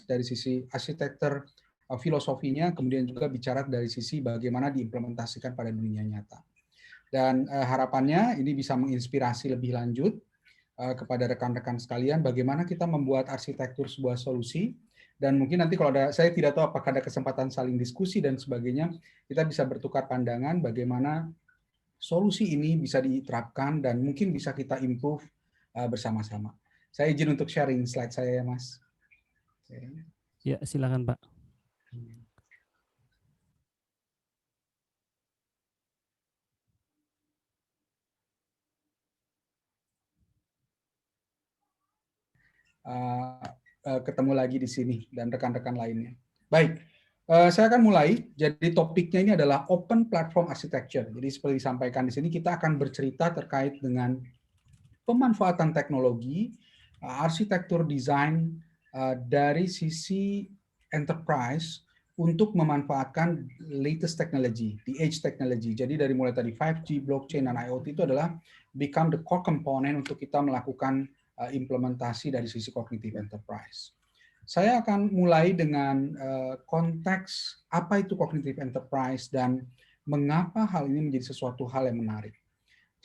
dari sisi arsitektur filosofinya, kemudian juga bicara dari sisi bagaimana diimplementasikan pada dunia nyata. Dan harapannya ini bisa menginspirasi lebih lanjut kepada rekan-rekan sekalian bagaimana kita membuat arsitektur sebuah solusi, dan mungkin nanti kalau saya tidak tahu apakah ada kesempatan saling diskusi dan sebagainya, kita bisa bertukar pandangan bagaimana solusi ini bisa diterapkan dan mungkin bisa kita improve bersama-sama. Saya izin untuk sharing slide saya ya Mas. Ya, silakan Pak. Ketemu lagi di sini dan rekan-rekan lainnya. Baik, saya akan mulai. Jadi topiknya ini adalah Open Platform Architecture. Jadi seperti disampaikan di sini, kita akan bercerita terkait dengan pemanfaatan teknologi, arsitektur desain dari sisi enterprise untuk memanfaatkan latest technology, the age technology. Jadi dari mulai tadi 5G, blockchain, dan IoT itu adalah become the core component untuk kita melakukan implementasi dari sisi cognitive enterprise. Saya akan mulai dengan konteks apa itu cognitive enterprise dan mengapa hal ini menjadi sesuatu hal yang menarik.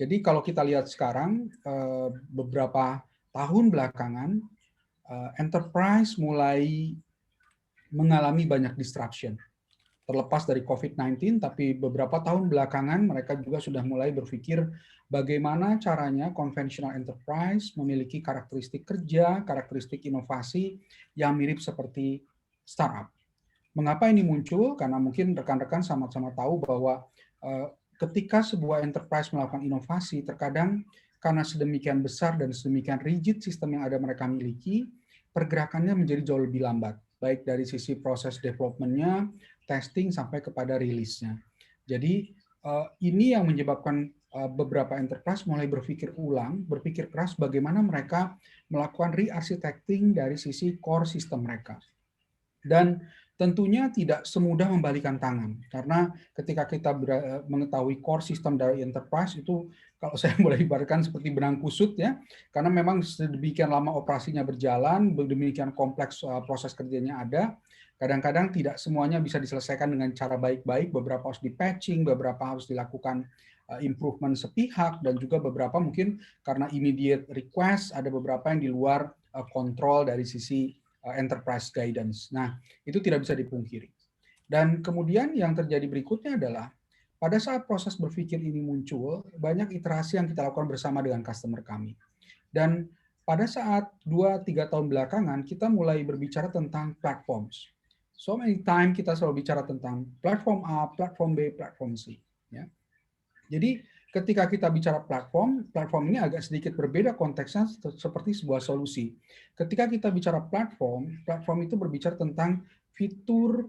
Jadi kalau kita lihat sekarang, beberapa tahun belakangan, enterprise mulai mengalami banyak disruption. Terlepas dari COVID-19, tapi beberapa tahun belakangan mereka juga sudah mulai berpikir bagaimana caranya conventional enterprise memiliki karakteristik kerja, karakteristik inovasi yang mirip seperti startup. Mengapa ini muncul? Karena mungkin rekan-rekan sama-sama tahu bahwa ketika sebuah enterprise melakukan inovasi, terkadang karena sedemikian besar dan sedemikian rigid sistem yang ada mereka miliki, pergerakannya menjadi jauh lebih lambat, baik dari sisi proses development-nya, testing, sampai kepada rilisnya. Jadi ini yang menyebabkan beberapa enterprise mulai berpikir ulang, berpikir keras bagaimana mereka melakukan re-architecting dari sisi core system mereka. Dan tentunya tidak semudah membalikan tangan, karena ketika kita mengetahui core system dari enterprise itu, kalau saya boleh ibaratkan seperti benang kusut ya, karena memang sedemikian lama operasinya berjalan, demikian kompleks proses kerjanya ada, kadang-kadang tidak semuanya bisa diselesaikan dengan cara baik-baik, beberapa harus di-patching, beberapa harus dilakukan improvement sepihak, dan juga beberapa mungkin karena immediate request, ada beberapa yang di luar kontrol dari sisi enterprise guidance. Nah, itu tidak bisa dipungkiri. Dan kemudian yang terjadi berikutnya adalah pada saat proses berpikir ini muncul, banyak iterasi yang kita lakukan bersama dengan customer kami. Dan pada saat 2-3 tahun belakangan, kita mulai berbicara tentang platforms. So many time kita selalu bicara tentang platform A, platform B, platform C. Ya. Jadi ketika kita bicara platform ini agak sedikit berbeda konteksnya seperti sebuah solusi. Ketika kita bicara platform itu berbicara tentang fitur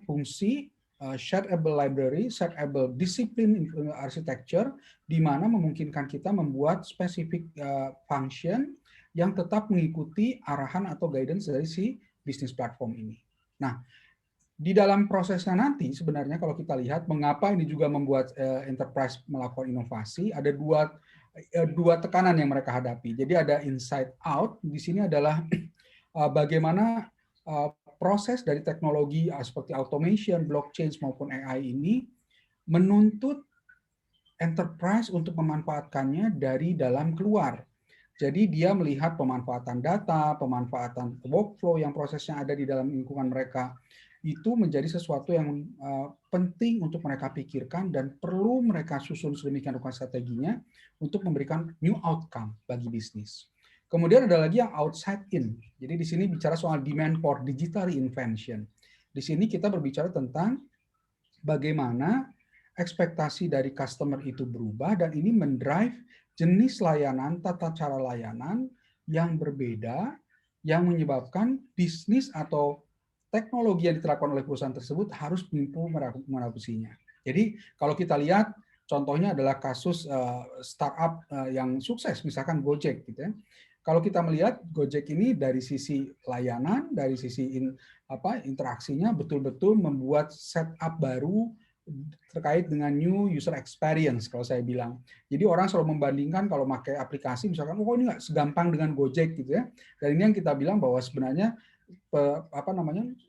fungsi, shareable library, shareable discipline architecture, di mana memungkinkan kita membuat spesifik function yang tetap mengikuti arahan atau guidance dari si bisnis platform ini. Nah, di dalam prosesnya nanti sebenarnya kalau kita lihat mengapa ini juga membuat enterprise melakukan inovasi, ada dua tekanan yang mereka hadapi. Jadi ada inside out, di sini adalah bagaimana proses dari teknologi seperti automation, blockchain maupun AI ini menuntut enterprise untuk memanfaatkannya dari dalam keluar. Jadi dia melihat pemanfaatan data, pemanfaatan workflow yang prosesnya ada di dalam lingkungan mereka, itu menjadi sesuatu yang penting untuk mereka pikirkan dan perlu mereka susun sedemikian rupa strateginya untuk memberikan new outcome bagi bisnis. Kemudian ada lagi yang outside in. Jadi di sini bicara soal demand for digital reinvention. Di sini kita berbicara tentang bagaimana ekspektasi dari customer itu berubah dan ini mendrive jenis layanan, tata cara layanan yang berbeda yang menyebabkan bisnis atau teknologi yang diterapkan oleh perusahaan tersebut harus mampu menadopsinya. Jadi kalau kita lihat contohnya adalah kasus startup yang sukses, misalkan Gojek gitu ya. Kalau kita melihat Gojek ini dari sisi layanan, dari sisi interaksinya betul-betul membuat setup baru terkait dengan new user experience kalau saya bilang. Jadi orang selalu membandingkan kalau pakai aplikasi misalkan, oh ini nggak segampang dengan Gojek gitu ya. Dan ini yang kita bilang bahwa sebenarnya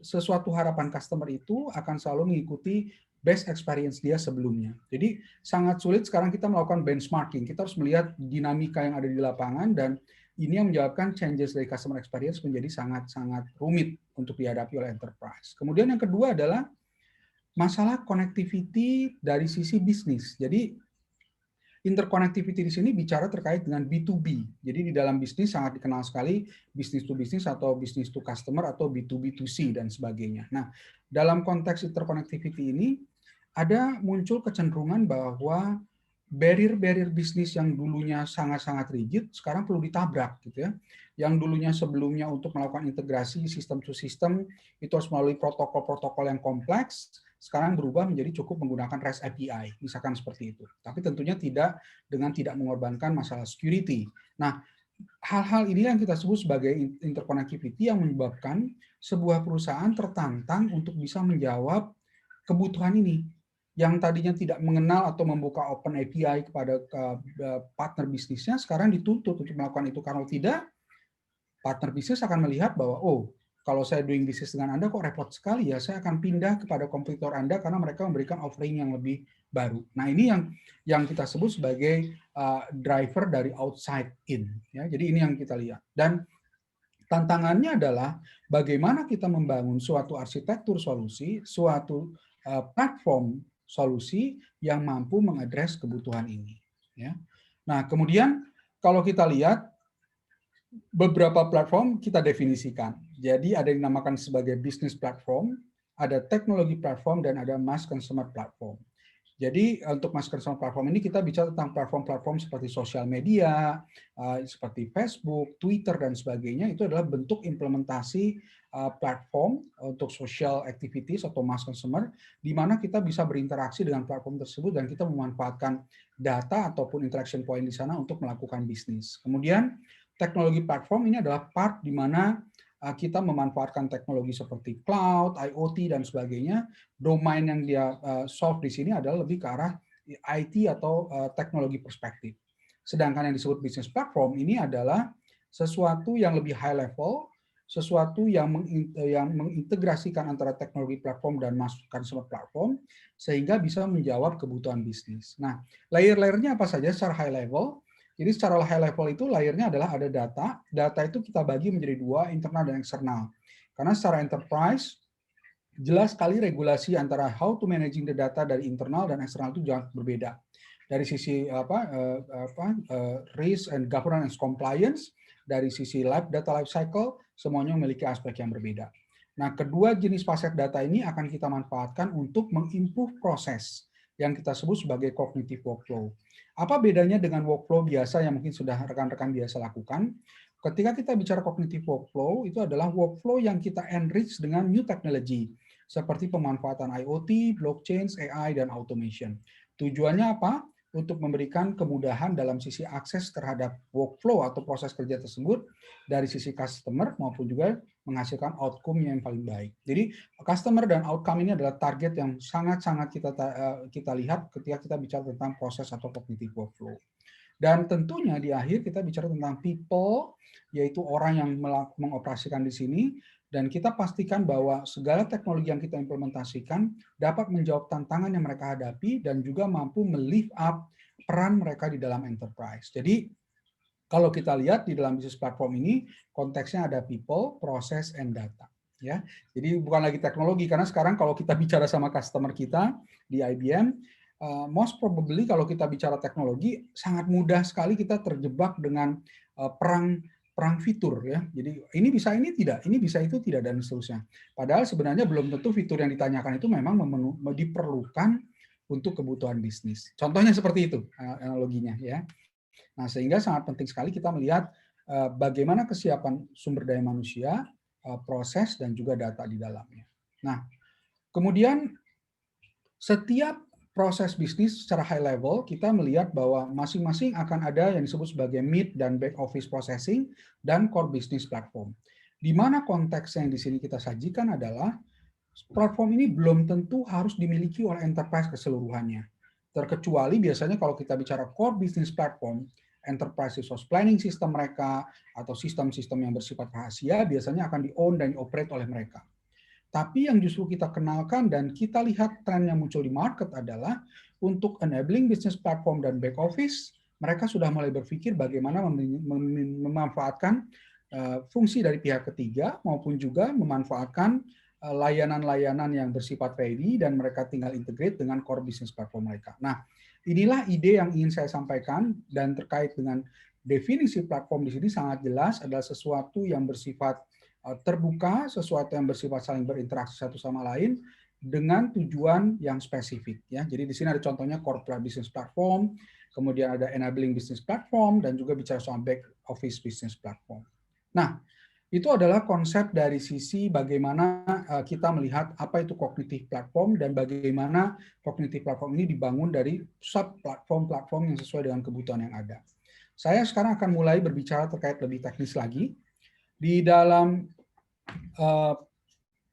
sesuatu harapan customer itu akan selalu mengikuti best experience dia sebelumnya. Jadi sangat sulit sekarang kita melakukan benchmarking. Kita harus melihat dinamika yang ada di lapangan dan ini yang menyebabkan changes dari customer experience menjadi sangat-sangat rumit untuk dihadapi oleh enterprise. Kemudian yang kedua adalah masalah connectivity dari sisi bisnis. Jadi interconnectivity di sini bicara terkait dengan B2B. Jadi di dalam bisnis sangat dikenal sekali business to business atau business to customer atau B2B2C dan sebagainya. Nah, dalam konteks interconnectivity ini ada muncul kecenderungan bahwa barrier-barrier bisnis yang dulunya sangat-sangat rigid sekarang perlu ditabrak gitu ya. Yang dulunya sebelumnya untuk melakukan integrasi sistem to sistem itu harus melalui protokol-protokol yang kompleks, sekarang berubah menjadi cukup menggunakan REST API, misalkan seperti itu. Tapi tentunya tidak mengorbankan masalah security. Nah, hal-hal ini yang kita sebut sebagai interconnectivity yang menyebabkan sebuah perusahaan tertantang untuk bisa menjawab kebutuhan ini. Yang tadinya tidak mengenal atau membuka open API kepada partner bisnisnya, sekarang dituntut untuk melakukan itu. Kalau tidak, partner bisnis akan melihat bahwa, oh, kalau saya doing business dengan Anda kok repot sekali ya, saya akan pindah kepada kompetitor Anda karena mereka memberikan offering yang lebih baru. Nah, ini yang kita sebut sebagai driver dari outside in. Ya, jadi ini yang kita lihat. Dan tantangannya adalah bagaimana kita membangun suatu arsitektur solusi, suatu platform solusi yang mampu mengadres kebutuhan ini. Ya. Nah, kemudian kalau kita lihat beberapa platform kita definisikan. Jadi ada yang dinamakan sebagai business platform, ada teknologi platform, dan ada mass consumer platform. Jadi untuk mass consumer platform ini kita bicara tentang platform-platform seperti sosial media, seperti Facebook, Twitter, dan sebagainya. Itu adalah bentuk implementasi platform untuk social activities atau mass consumer, di mana kita bisa berinteraksi dengan platform tersebut dan kita memanfaatkan data ataupun interaction point di sana untuk melakukan bisnis. Kemudian teknologi platform ini adalah part di mana kita memanfaatkan teknologi seperti cloud, IoT, dan sebagainya. Domain yang dia solve di sini adalah lebih ke arah IT atau teknologi perspektif. Sedangkan yang disebut business platform ini adalah sesuatu yang lebih high level, sesuatu yang mengintegrasikan antara teknologi platform dan consumer platform, sehingga bisa menjawab kebutuhan bisnis. Nah, layer-layernya apa saja secara high level? Jadi secara high level itu layernya adalah ada data itu kita bagi menjadi dua, internal dan eksternal. Karena secara enterprise, jelas sekali regulasi antara how to managing the data dari internal dan eksternal itu jangan berbeda. Dari sisi risk and governance and compliance, dari sisi data life cycle, semuanya memiliki aspek yang berbeda. Nah, kedua jenis paket data ini akan kita manfaatkan untuk mengimprove proses yang kita sebut sebagai cognitive workflow. Apa bedanya dengan workflow biasa yang mungkin sudah rekan-rekan biasa lakukan? Ketika kita bicara cognitive workflow, itu adalah workflow yang kita enrich dengan new technology, seperti pemanfaatan IoT, blockchain, AI, dan automation. Tujuannya apa? Untuk memberikan kemudahan dalam sisi akses terhadap workflow atau proses kerja tersebut dari sisi customer maupun juga menghasilkan outcome yang paling baik. Jadi customer dan outcome ini adalah target yang sangat-sangat kita lihat ketika kita bicara tentang proses atau cognitive workflow. Dan tentunya di akhir kita bicara tentang people, yaitu orang yang mengoperasikan di sini, dan kita pastikan bahwa segala teknologi yang kita implementasikan dapat menjawab tantangan yang mereka hadapi dan juga mampu melift up peran mereka di dalam enterprise. Jadi kalau kita lihat di dalam bisnis platform ini, konteksnya ada people, process, and data. Ya, jadi bukan lagi teknologi, karena sekarang kalau kita bicara sama customer kita di IBM, most probably kalau kita bicara teknologi, sangat mudah sekali kita terjebak dengan perang fitur ya. Jadi ini bisa ini tidak, ini bisa itu tidak, dan seterusnya. Padahal sebenarnya belum tentu fitur yang ditanyakan itu memang diperlukan untuk kebutuhan bisnis. Contohnya seperti itu analoginya ya. Nah, sehingga sangat penting sekali kita melihat bagaimana kesiapan sumber daya manusia, proses, dan juga data di dalamnya. Nah, kemudian setiap proses bisnis secara high level, kita melihat bahwa masing-masing akan ada yang disebut sebagai mid dan back office processing dan core business platform. Di mana konteks yang di sini kita sajikan adalah platform ini belum tentu harus dimiliki oleh enterprise keseluruhannya. Terkecuali biasanya kalau kita bicara core business platform, enterprise resource planning system mereka, atau sistem-sistem yang bersifat rahasia, biasanya akan di-own dan di-operate oleh mereka. Tapi yang justru kita kenalkan dan kita lihat tren yang muncul di market adalah untuk enabling business platform dan back office, mereka sudah mulai berpikir bagaimana memanfaatkan fungsi dari pihak ketiga maupun juga memanfaatkan layanan-layanan yang bersifat ready dan mereka tinggal integrate dengan core business platform mereka. Nah, inilah ide yang ingin saya sampaikan dan terkait dengan definisi platform di sini sangat jelas adalah sesuatu yang bersifat terbuka, sesuatu yang bersifat saling berinteraksi satu sama lain dengan tujuan yang spesifik ya. Jadi di sini ada contohnya corporate business platform, kemudian ada enabling business platform dan juga bicara soal back office business platform. Nah, itu adalah konsep dari sisi bagaimana kita melihat apa itu cognitive platform dan bagaimana cognitive platform ini dibangun dari sub platform-platform yang sesuai dengan kebutuhan yang ada. Saya sekarang akan mulai berbicara terkait lebih teknis lagi. Di dalam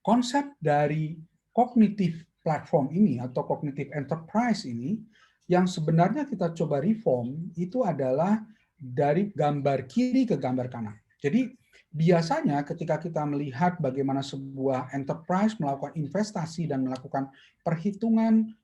konsep dari cognitive platform ini atau cognitive enterprise ini, yang sebenarnya kita coba reform itu adalah dari gambar kiri ke gambar kanan. Jadi biasanya ketika kita melihat bagaimana sebuah enterprise melakukan investasi dan melakukan perhitungan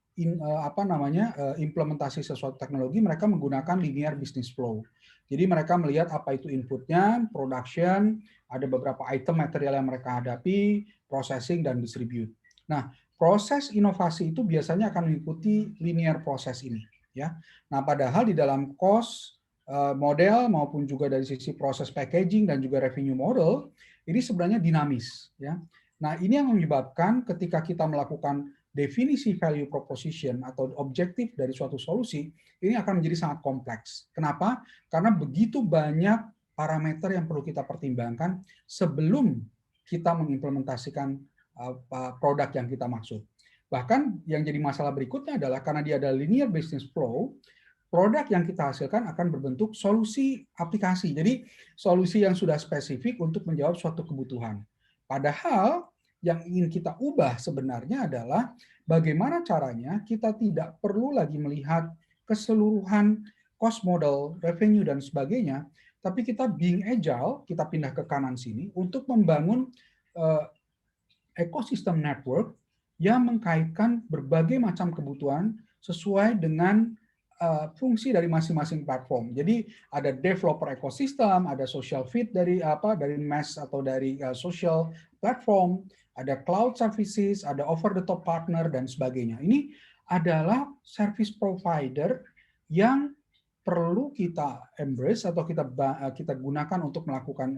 implementasi sesuatu teknologi, mereka menggunakan linear business flow. Jadi mereka melihat apa itu inputnya, production, ada beberapa item material yang mereka hadapi, processing dan distribute. Nah, proses inovasi itu biasanya akan mengikuti linear proses ini, ya. Nah, padahal di dalam cost model maupun juga dari sisi proses packaging dan juga revenue model ini sebenarnya dinamis, ya. Nah, ini yang menyebabkan ketika kita melakukan definisi value proposition atau objektif dari suatu solusi, ini akan menjadi sangat kompleks. Kenapa? Karena begitu banyak parameter yang perlu kita pertimbangkan sebelum kita mengimplementasikan produk yang kita maksud. Bahkan yang jadi masalah berikutnya adalah karena dia ada linear business flow, produk yang kita hasilkan akan berbentuk solusi aplikasi. Jadi solusi yang sudah spesifik untuk menjawab suatu kebutuhan. Padahal yang ingin kita ubah sebenarnya adalah bagaimana caranya kita tidak perlu lagi melihat keseluruhan cost model, revenue, dan sebagainya, tapi kita being agile, kita pindah ke kanan sini untuk membangun ekosistem network yang mengkaitkan berbagai macam kebutuhan sesuai dengan fungsi dari masing-masing platform. Jadi ada developer ekosistem, ada social feed dari MES atau dari social platform, ada cloud services, ada over the top partner dan sebagainya. Ini adalah service provider yang perlu kita embrace atau kita gunakan untuk melakukan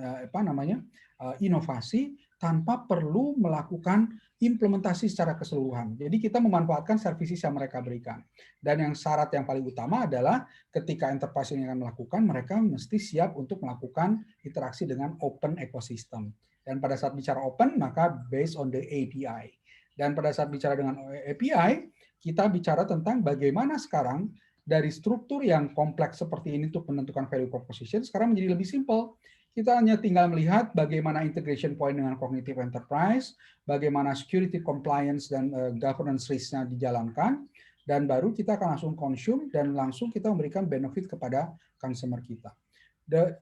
inovasi tanpa perlu melakukan implementasi secara keseluruhan. Jadi kita memanfaatkan services yang mereka berikan. Dan yang syarat yang paling utama adalah ketika enterprise ini akan melakukan, mereka mesti siap untuk melakukan interaksi dengan open ecosystem. Dan pada saat bicara open, maka based on the API. Dan pada saat bicara dengan API, kita bicara tentang bagaimana sekarang dari struktur yang kompleks seperti ini untuk menentukan value proposition, sekarang menjadi lebih simple. Kita hanya tinggal melihat bagaimana integration point dengan cognitive enterprise, bagaimana security compliance dan governance risk-nya dijalankan, dan baru kita akan langsung consume dan langsung kita memberikan benefit kepada consumer kita.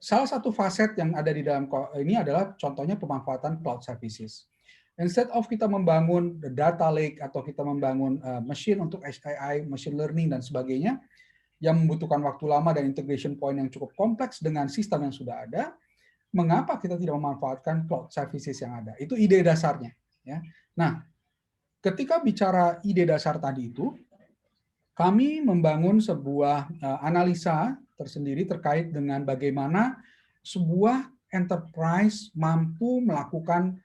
Salah satu faset yang ada di dalam ini adalah contohnya pemanfaatan cloud services. Instead of kita membangun data lake atau kita membangun machine untuk AI, machine learning dan sebagainya, yang membutuhkan waktu lama dan integration point yang cukup kompleks dengan sistem yang sudah ada, mengapa kita tidak memanfaatkan cloud services yang ada? Itu ide dasarnya. Ya. Nah, ketika bicara ide dasar tadi itu, kami membangun sebuah analisa tersendiri terkait dengan bagaimana sebuah enterprise mampu melakukan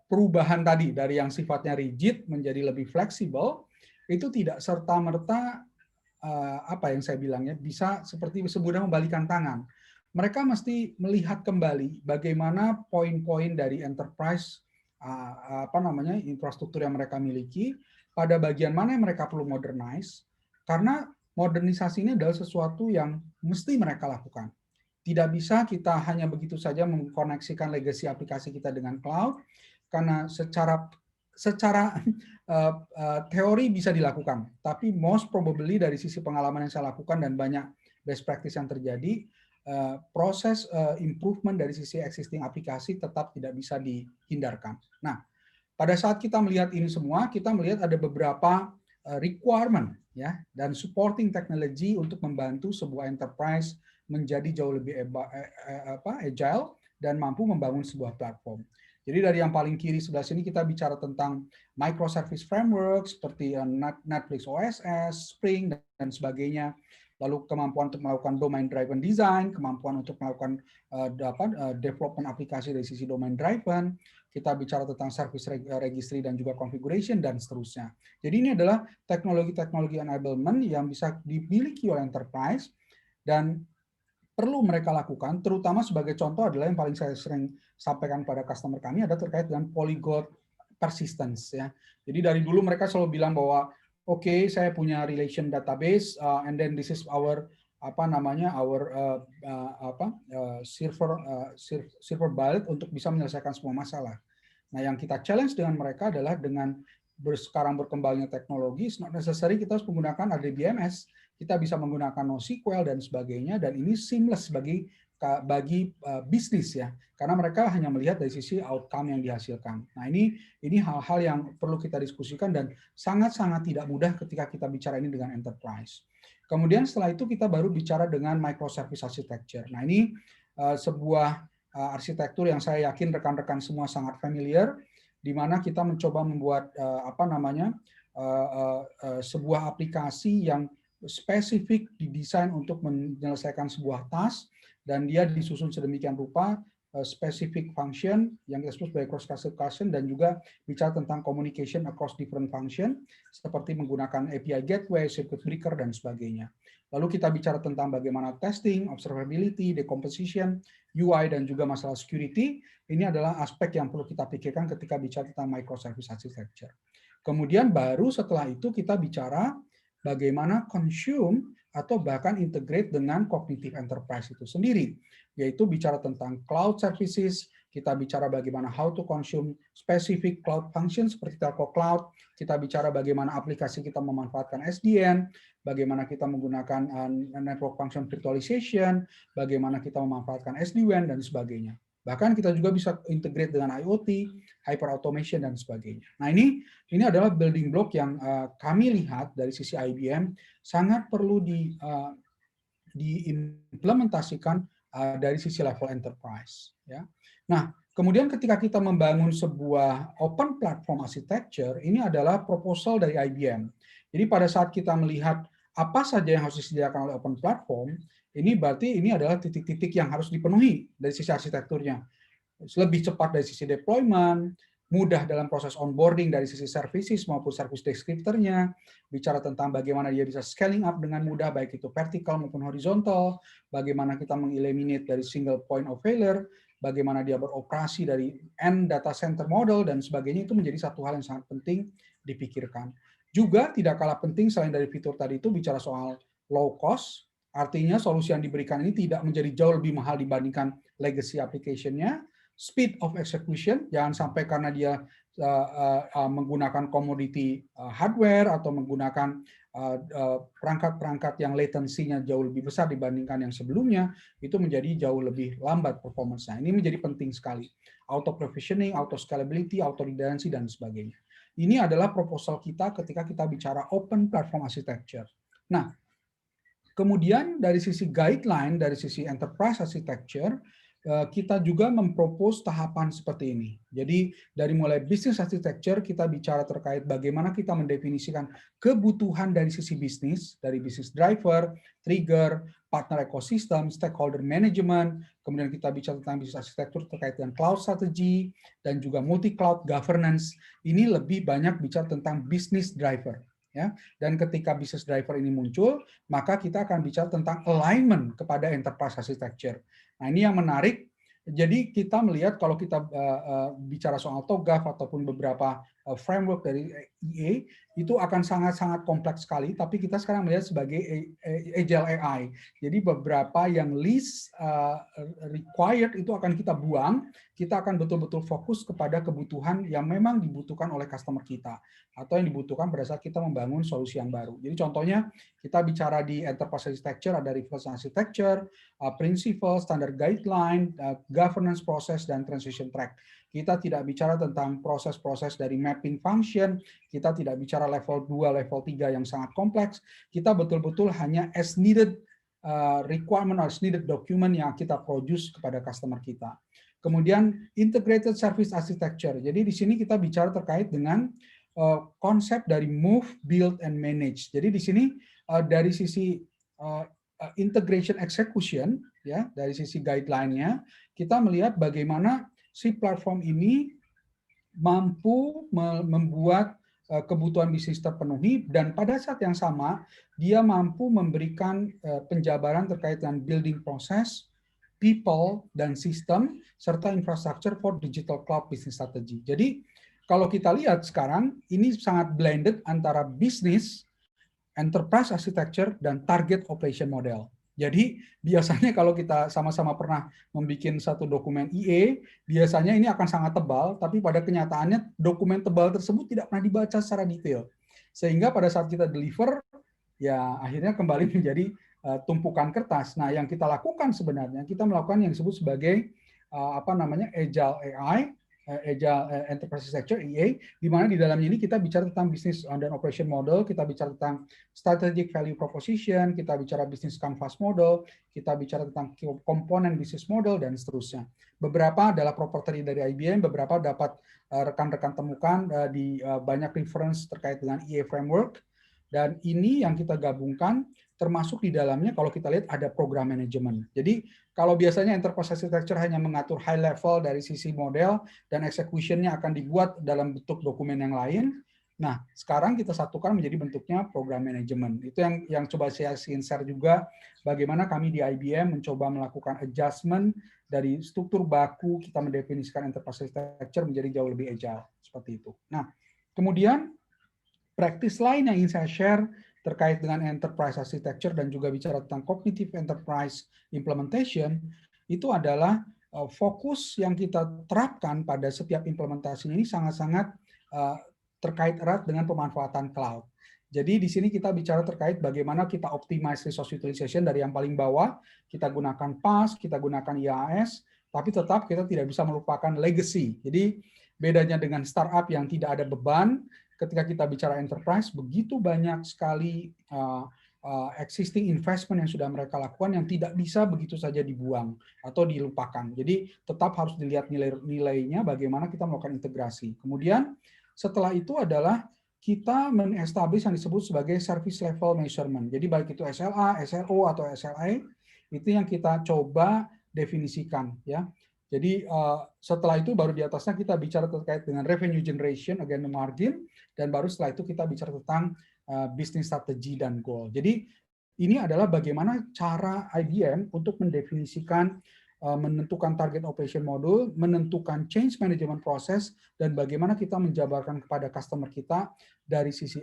perubahan tadi dari yang sifatnya rigid menjadi lebih fleksibel, itu tidak serta-merta apa yang saya bilangnya bisa seperti semudah membalikan tangan. Mereka mesti melihat kembali bagaimana poin-poin dari enterprise infrastruktur yang mereka miliki, pada bagian mana yang mereka perlu modernize, karena modernisasi ini adalah sesuatu yang mesti mereka lakukan. Tidak bisa kita hanya begitu saja mengkoneksikan legacy aplikasi kita dengan cloud, karena secara secara teori bisa dilakukan, tapi most probably dari sisi pengalaman yang saya lakukan dan banyak best practice yang terjadi, proses improvement dari sisi existing aplikasi tetap tidak bisa dihindarkan. Nah, pada saat kita melihat ini semua, kita melihat ada beberapa requirement ya dan supporting technology untuk membantu sebuah enterprise menjadi jauh lebih agile dan mampu membangun sebuah platform. Jadi dari yang paling kiri sebelah sini kita bicara tentang microservice framework seperti Netflix OSS, Spring dan sebagainya. Lalu kemampuan untuk melakukan domain driven design, kemampuan untuk melakukan development aplikasi dari sisi domain driven, kita bicara tentang service registry dan juga configuration dan seterusnya. Jadi ini adalah teknologi-teknologi enablement yang bisa dimiliki oleh enterprise dan perlu mereka lakukan, terutama sebagai contoh adalah yang paling saya sering sampaikan pada customer kami ada terkait dengan polyglot persistence ya. Jadi dari dulu mereka selalu bilang bahwa oke, saya punya relation database and then this is our server bullet untuk bisa menyelesaikan semua masalah. Nah, yang kita challenge dengan mereka adalah dengan sekarang berkembangnya teknologi, it's not necessary kita harus menggunakan RDBMS, kita bisa menggunakan NoSQL dan sebagainya, dan ini seamless bagi bisnis ya, karena mereka hanya melihat dari sisi outcome yang dihasilkan. Nah, ini hal-hal yang perlu kita diskusikan dan sangat-sangat tidak mudah ketika kita bicara ini dengan enterprise. Kemudian setelah itu kita baru bicara dengan microservice architecture. Nah, ini sebuah arsitektur yang saya yakin rekan-rekan semua sangat familiar, di mana kita mencoba membuat sebuah aplikasi yang spesifik didesain untuk menyelesaikan sebuah task, dan dia disusun sedemikian rupa, specific function yang kita sebut sebagai cross classification, dan juga bicara tentang communication across different function seperti menggunakan API gateway, circuit breaker dan sebagainya. Lalu kita bicara tentang bagaimana testing, observability, decomposition, UI dan juga masalah security. Ini adalah aspek yang perlu kita pikirkan ketika bicara tentang microservice architecture. Kemudian baru setelah itu kita bicara bagaimana consume atau bahkan integrate dengan cognitive enterprise itu sendiri, yaitu bicara tentang cloud services, kita bicara bagaimana how to consume specific cloud function seperti Telco Cloud, kita bicara bagaimana aplikasi kita memanfaatkan SDN, bagaimana kita menggunakan network function virtualization, bagaimana kita memanfaatkan SD-WAN dan sebagainya. Bahkan kita juga bisa integrate dengan IoT, hyper automation dan sebagainya. Nah, ini adalah building block yang kami lihat dari sisi IBM sangat perlu diimplementasikan dari sisi level enterprise. Ya. Nah, kemudian ketika kita membangun sebuah open platform architecture, ini adalah proposal dari IBM. Jadi pada saat kita melihat apa saja yang harus disediakan oleh open platform, ini berarti ini adalah titik-titik yang harus dipenuhi dari sisi arsitekturnya. Lebih cepat dari sisi deployment, mudah dalam proses onboarding dari sisi services maupun service descriptor-nya, bicara tentang bagaimana dia bisa scaling up dengan mudah, baik itu vertikal maupun horizontal, bagaimana kita mengeliminate dari single point of failure, bagaimana dia beroperasi dari end data center model, dan sebagainya, itu menjadi satu hal yang sangat penting dipikirkan. Juga tidak kalah penting selain dari fitur tadi itu bicara soal low cost, artinya solusi yang diberikan ini tidak menjadi jauh lebih mahal dibandingkan legacy application-nya. Speed of execution, jangan sampai karena dia menggunakan commodity hardware atau menggunakan perangkat-perangkat yang latency-nya jauh lebih besar dibandingkan yang sebelumnya, itu menjadi jauh lebih lambat performance-nya. Ini menjadi penting sekali. Auto provisioning, auto scalability, auto redundancy, dan sebagainya. Ini adalah proposal kita ketika kita bicara open platform architecture. Nah, kemudian dari sisi guideline, dari sisi enterprise architecture, kita juga mempropose tahapan seperti ini. Jadi dari mulai business architecture kita bicara terkait bagaimana kita mendefinisikan kebutuhan dari sisi bisnis, dari business driver, trigger, partner ecosystem, stakeholder management, kemudian kita bicara tentang business architecture terkait dengan cloud strategy, dan juga multi-cloud governance. Ini lebih banyak bicara tentang business driver. Ya, dan ketika business driver ini muncul, maka kita akan bicara tentang alignment kepada enterprise architecture. Nah, ini yang menarik. Jadi kita melihat kalau kita bicara soal TOGAF ataupun beberapa framework dari EA itu akan sangat-sangat kompleks sekali, tapi kita sekarang melihat sebagai agile AI. Jadi beberapa yang least required itu akan kita buang, kita akan betul-betul fokus kepada kebutuhan yang memang dibutuhkan oleh customer kita, atau yang dibutuhkan pada saat kita membangun solusi yang baru. Jadi contohnya, kita bicara di enterprise architecture, ada reference architecture, principle, standard guideline, governance process, dan transition track. Kita tidak bicara tentang proses-proses dari mapping function, kita tidak bicara level 2, level 3 yang sangat kompleks, kita betul-betul hanya as needed requirement or as needed document yang kita produce kepada customer kita. Kemudian integrated service architecture. Jadi di sini kita bicara terkait dengan konsep dari move, build, and manage. Jadi di sini dari sisi integration execution, ya, dari sisi guideline-nya, kita melihat bagaimana si platform ini mampu membuat kebutuhan bisnis terpenuhi, dan pada saat yang sama dia mampu memberikan penjabaran terkait dengan building proses, people, dan sistem, serta infrastructure for digital cloud business strategy. Jadi kalau kita lihat sekarang, ini sangat blended antara bisnis, enterprise architecture, dan target operation model. Jadi biasanya kalau kita sama-sama pernah membuat satu dokumen EA, biasanya ini akan sangat tebal, tapi pada kenyataannya dokumen tebal tersebut tidak pernah dibaca secara detail. Sehingga pada saat kita deliver, ya akhirnya kembali menjadi tumpukan kertas. Nah, yang kita lakukan sebenarnya, kita melakukan yang disebut sebagai agile AI, Agile Enterprise Architecture (EA), di mana di dalamnya ini kita bicara tentang business dan operation model, kita bicara tentang strategic value proposition, kita bicara business canvas model, kita bicara tentang komponen business model, dan seterusnya. Beberapa adalah proprietary dari IBM, beberapa dapat rekan-rekan temukan di banyak reference terkait dengan EA framework, dan ini yang kita gabungkan, termasuk di dalamnya kalau kita lihat ada program manajemen. Jadi kalau biasanya enterprise architecture hanya mengatur high level dari sisi model dan execution-nya akan dibuat dalam bentuk dokumen yang lain, nah sekarang kita satukan menjadi bentuknya program manajemen. Itu yang coba saya share juga, bagaimana kami di IBM mencoba melakukan adjustment dari struktur baku, kita mendefinisikan enterprise architecture menjadi jauh lebih agile, seperti itu. Nah, kemudian praktis lain yang ingin saya share terkait dengan enterprise architecture dan juga bicara tentang cognitive enterprise implementation, itu adalah fokus yang kita terapkan pada setiap implementasi ini sangat-sangat terkait erat dengan pemanfaatan cloud. Jadi di sini kita bicara terkait bagaimana kita optimize resource utilization dari yang paling bawah, kita gunakan PaaS, kita gunakan IaaS, tapi tetap kita tidak bisa melupakan legacy. Jadi bedanya dengan startup yang tidak ada beban, ketika kita bicara enterprise, begitu banyak sekali existing investment yang sudah mereka lakukan yang tidak bisa begitu saja dibuang atau dilupakan. Jadi tetap harus dilihat nilai-nilainya, bagaimana kita melakukan integrasi. Kemudian setelah itu adalah kita men-establish yang disebut sebagai service level measurement. Jadi baik itu SLA, SLO, atau SLA, itu yang kita coba definisikan, ya. Jadi setelah itu baru di atasnya kita bicara terkait dengan revenue generation, again the margin, dan baru setelah itu kita bicara tentang business strategy dan goal. Jadi ini adalah bagaimana cara IBM untuk mendefinisikan, menentukan target operation model, menentukan change management process, dan bagaimana kita menjabarkan kepada customer kita dari sisi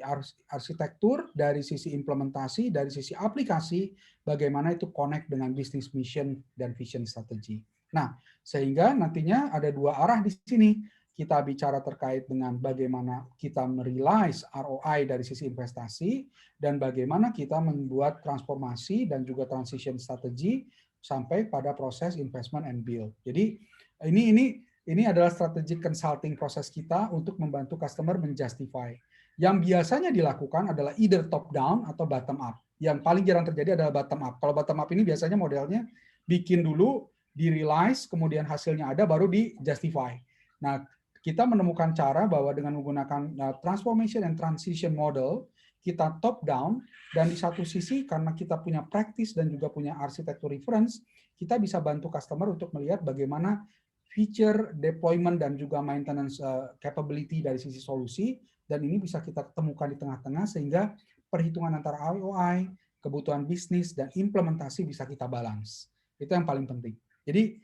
arsitektur, dari sisi implementasi, dari sisi aplikasi, bagaimana itu connect dengan business mission dan vision strategi. Nah, sehingga nantinya ada dua arah di sini. Kita bicara terkait dengan bagaimana kita merealize ROI dari sisi investasi, dan bagaimana kita membuat transformasi dan juga transition strategi sampai pada proses investment and build. Jadi ini adalah strategic consulting proses kita untuk membantu customer menjustify. Yang biasanya dilakukan adalah either top down atau bottom up. Yang paling jarang terjadi adalah bottom up. Kalau bottom up ini biasanya modelnya bikin dulu, di-realize, kemudian hasilnya ada, baru di-justify. Nah, kita menemukan cara bahwa dengan menggunakan transformation and transition model, kita top down, dan di satu sisi karena kita punya practice dan juga punya arsitektur reference, kita bisa bantu customer untuk melihat bagaimana feature, deployment, dan juga maintenance capability dari sisi solusi, dan ini bisa kita temukan di tengah-tengah sehingga perhitungan antara ROI, kebutuhan bisnis, dan implementasi bisa kita balance. Itu yang paling penting. Jadi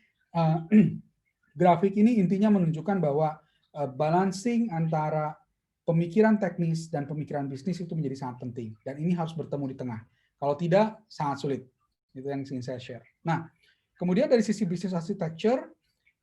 grafik ini intinya menunjukkan bahwa balancing antara pemikiran teknis dan pemikiran bisnis itu menjadi sangat penting. Dan ini harus bertemu di tengah. Kalau tidak, sangat sulit. Itu yang ingin saya share. Nah, kemudian dari sisi bisnis architecture,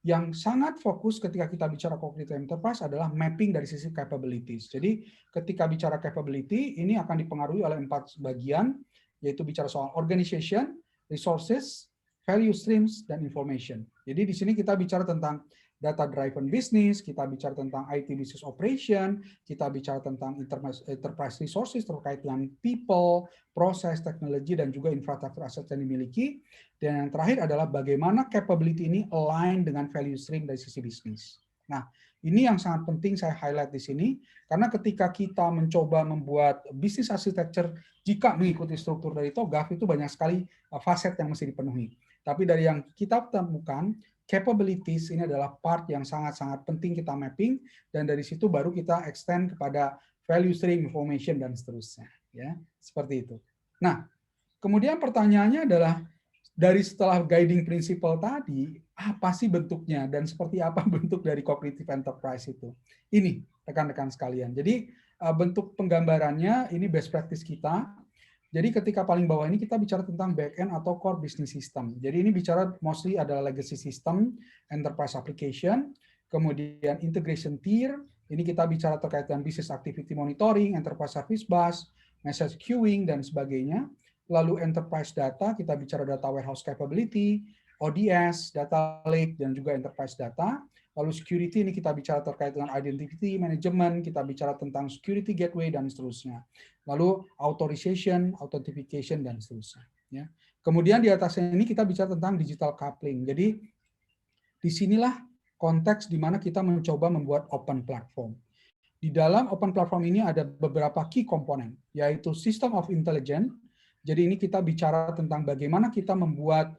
yang sangat fokus ketika kita bicara cognitive enterprise adalah mapping dari sisi capabilities. Jadi ketika bicara capability, ini akan dipengaruhi oleh 4 bagian, yaitu bicara soal organization, resources, value streams, dan information. Jadi di sini kita bicara tentang data driven business, kita bicara tentang IT business operation, kita bicara tentang enterprise resources terkait dengan people, proses, teknologi, dan juga infrastruktur aset yang dimiliki. Dan yang terakhir adalah bagaimana capability ini align dengan value stream dari sisi bisnis. Nah, ini yang sangat penting saya highlight di sini, karena ketika kita mencoba membuat bisnis architecture, jika mengikuti struktur dari TOGAF, itu banyak sekali faset yang mesti dipenuhi. Tapi dari yang kita temukan, capabilities ini adalah part yang sangat-sangat penting kita mapping, dan dari situ baru kita extend kepada value stream, information, dan seterusnya. Ya, seperti itu. Nah, kemudian pertanyaannya adalah, dari setelah guiding principle tadi, apa sih bentuknya dan seperti apa bentuk dari cognitive enterprise itu? Ini, rekan-rekan sekalian. Jadi, bentuk penggambarannya, ini best practice kita. Jadi ketika paling bawah ini kita bicara tentang back-end atau core business system. Jadi ini bicara mostly adalah legacy system, enterprise application, kemudian integration tier, ini kita bicara terkait dengan business activity monitoring, enterprise service bus, message queuing, dan sebagainya. Lalu enterprise data, kita bicara data warehouse capability, ODS, data lake, dan juga enterprise data. Lalu security, ini kita bicara terkait dengan identity management, kita bicara tentang security gateway, dan seterusnya. Lalu authorization, authentication, dan seterusnya. Ya. Kemudian di atasnya ini kita bicara tentang digital coupling. Jadi disinilah konteks di mana kita mencoba membuat open platform. Di dalam open platform ini ada beberapa key komponen, yaitu system of intelligence. Jadi ini kita bicara tentang bagaimana kita membuat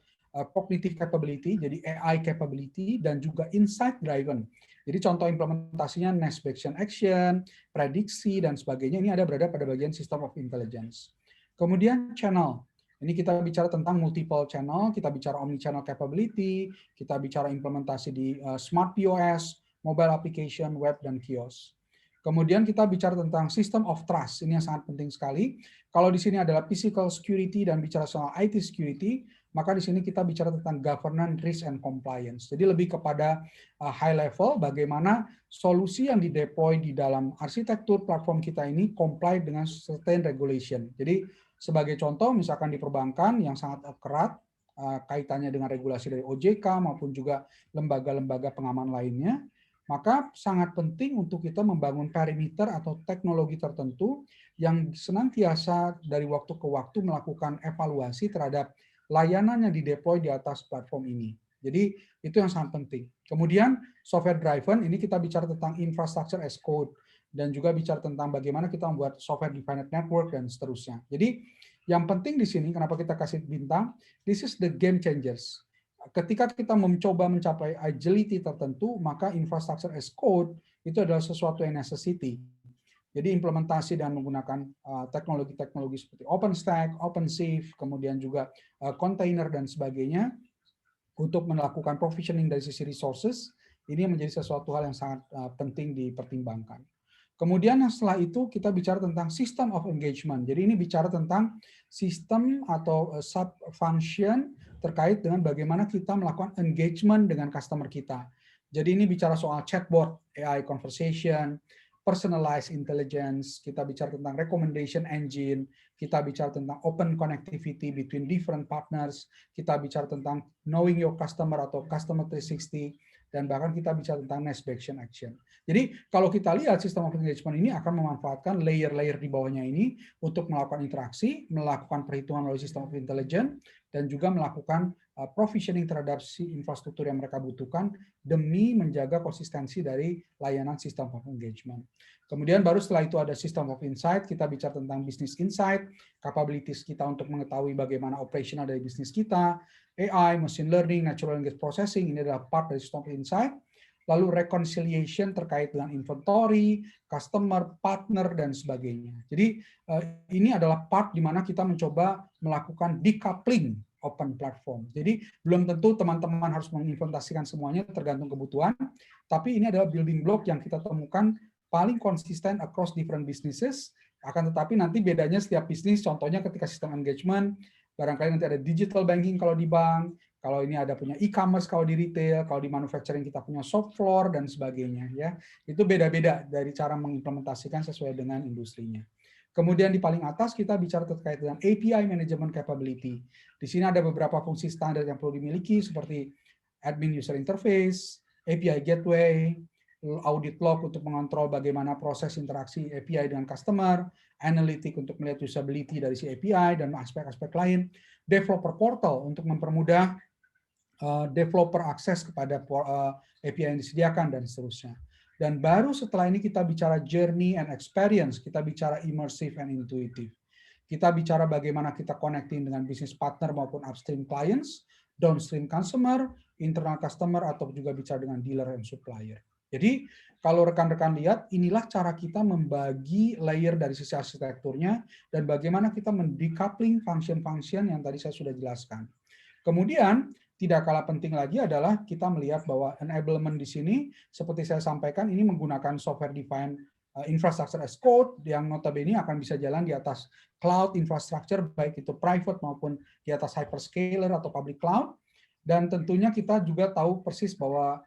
cognitive capability, jadi AI capability, dan juga insight driven. Jadi contoh implementasinya next action, prediksi, dan sebagainya, ini ada berada pada bagian system of intelligence. Kemudian channel. Ini kita bicara tentang multiple channel, kita bicara omni-channel capability, kita bicara implementasi di smart POS, mobile application, web, dan kios. Kemudian kita bicara tentang system of trust, ini yang sangat penting sekali. Kalau di sini adalah physical security dan bicara soal IT security, maka di sini kita bicara tentang governance, risk, and compliance. Jadi lebih kepada high level, bagaimana solusi yang dideploy di dalam arsitektur platform kita ini comply dengan certain regulation. Jadi sebagai contoh, misalkan di perbankan yang sangat erat, kaitannya dengan regulasi dari OJK maupun juga lembaga-lembaga pengaman lainnya, maka sangat penting untuk kita membangun perimeter atau teknologi tertentu yang senantiasa dari waktu ke waktu melakukan evaluasi terhadap layanan yang dideploy di atas platform ini. Jadi itu yang sangat penting. Kemudian software driven, ini kita bicara tentang infrastructure as code, dan juga bicara tentang bagaimana kita membuat software defined network, dan seterusnya. Jadi yang penting di sini, kenapa kita kasih bintang, this is the game changers. Ketika kita mencoba mencapai agility tertentu, maka infrastructure as code itu adalah sesuatu yang necessity. Jadi implementasi dan menggunakan teknologi-teknologi seperti OpenStack, OpenShift, kemudian juga container dan sebagainya untuk melakukan provisioning dari sisi resources, ini menjadi sesuatu hal yang sangat penting dipertimbangkan. Kemudian setelah itu kita bicara tentang system of engagement. Jadi ini bicara tentang sistem atau sub-function terkait dengan bagaimana kita melakukan engagement dengan customer kita. Jadi ini bicara soal chatbot, AI conversation, personalized intelligence, kita bicara tentang recommendation engine, kita bicara tentang open connectivity between different partners, kita bicara tentang knowing your customer atau customer 360, dan bahkan kita bicara tentang next action. Jadi kalau kita lihat sistem of engagement ini akan memanfaatkan layer-layer di bawahnya ini untuk melakukan interaksi, melakukan perhitungan melalui sistem of intelligence, dan juga melakukan provisioning terhadap si infrastruktur yang mereka butuhkan demi menjaga konsistensi dari layanan sistem of engagement. Kemudian baru setelah itu ada system of insight, kita bicara tentang business insight, capabilities kita untuk mengetahui bagaimana operasional dari bisnis kita, AI, machine learning, natural language processing, ini adalah part dari system of insight. Lalu reconciliation terkait dengan inventory, customer, partner, dan sebagainya. Jadi ini adalah part di mana kita mencoba melakukan decoupling open platform. Jadi belum tentu teman-teman harus mengimplementasikan semuanya tergantung kebutuhan, tapi ini adalah building block yang kita temukan paling konsisten across different businesses, akan tetapi nanti bedanya setiap bisnis, contohnya ketika sistem engagement, barangkali nanti ada digital banking kalau di bank, kalau ini ada punya e-commerce kalau di retail, kalau di manufacturing kita punya shop floor dan sebagainya ya. Itu beda-beda dari cara mengimplementasikan sesuai dengan industrinya. Kemudian di paling atas kita bicara terkait dengan API Management Capability. Di sini ada beberapa fungsi standar yang perlu dimiliki seperti admin user interface, API gateway, audit log untuk mengontrol bagaimana proses interaksi API dengan customer, analytic untuk melihat usability dari si API dan aspek-aspek lain, developer portal untuk mempermudah developer akses kepada API yang disediakan dan seterusnya. Dan baru setelah ini kita bicara journey and experience, kita bicara immersive and intuitive. Kita bicara bagaimana kita connecting dengan business partner maupun upstream clients, downstream customer, internal customer, atau juga bicara dengan dealer dan supplier. Jadi kalau rekan-rekan lihat, inilah cara kita membagi layer dari sisi arsitekturnya dan bagaimana kita mendecoupling function-function yang tadi saya sudah jelaskan. Kemudian tidak kalah penting lagi adalah kita melihat bahwa enablement di sini, seperti saya sampaikan, ini menggunakan software defined infrastructure as code yang notabene akan bisa jalan di atas cloud infrastructure, baik itu private maupun di atas hyperscaler atau public cloud. Dan tentunya kita juga tahu persis bahwa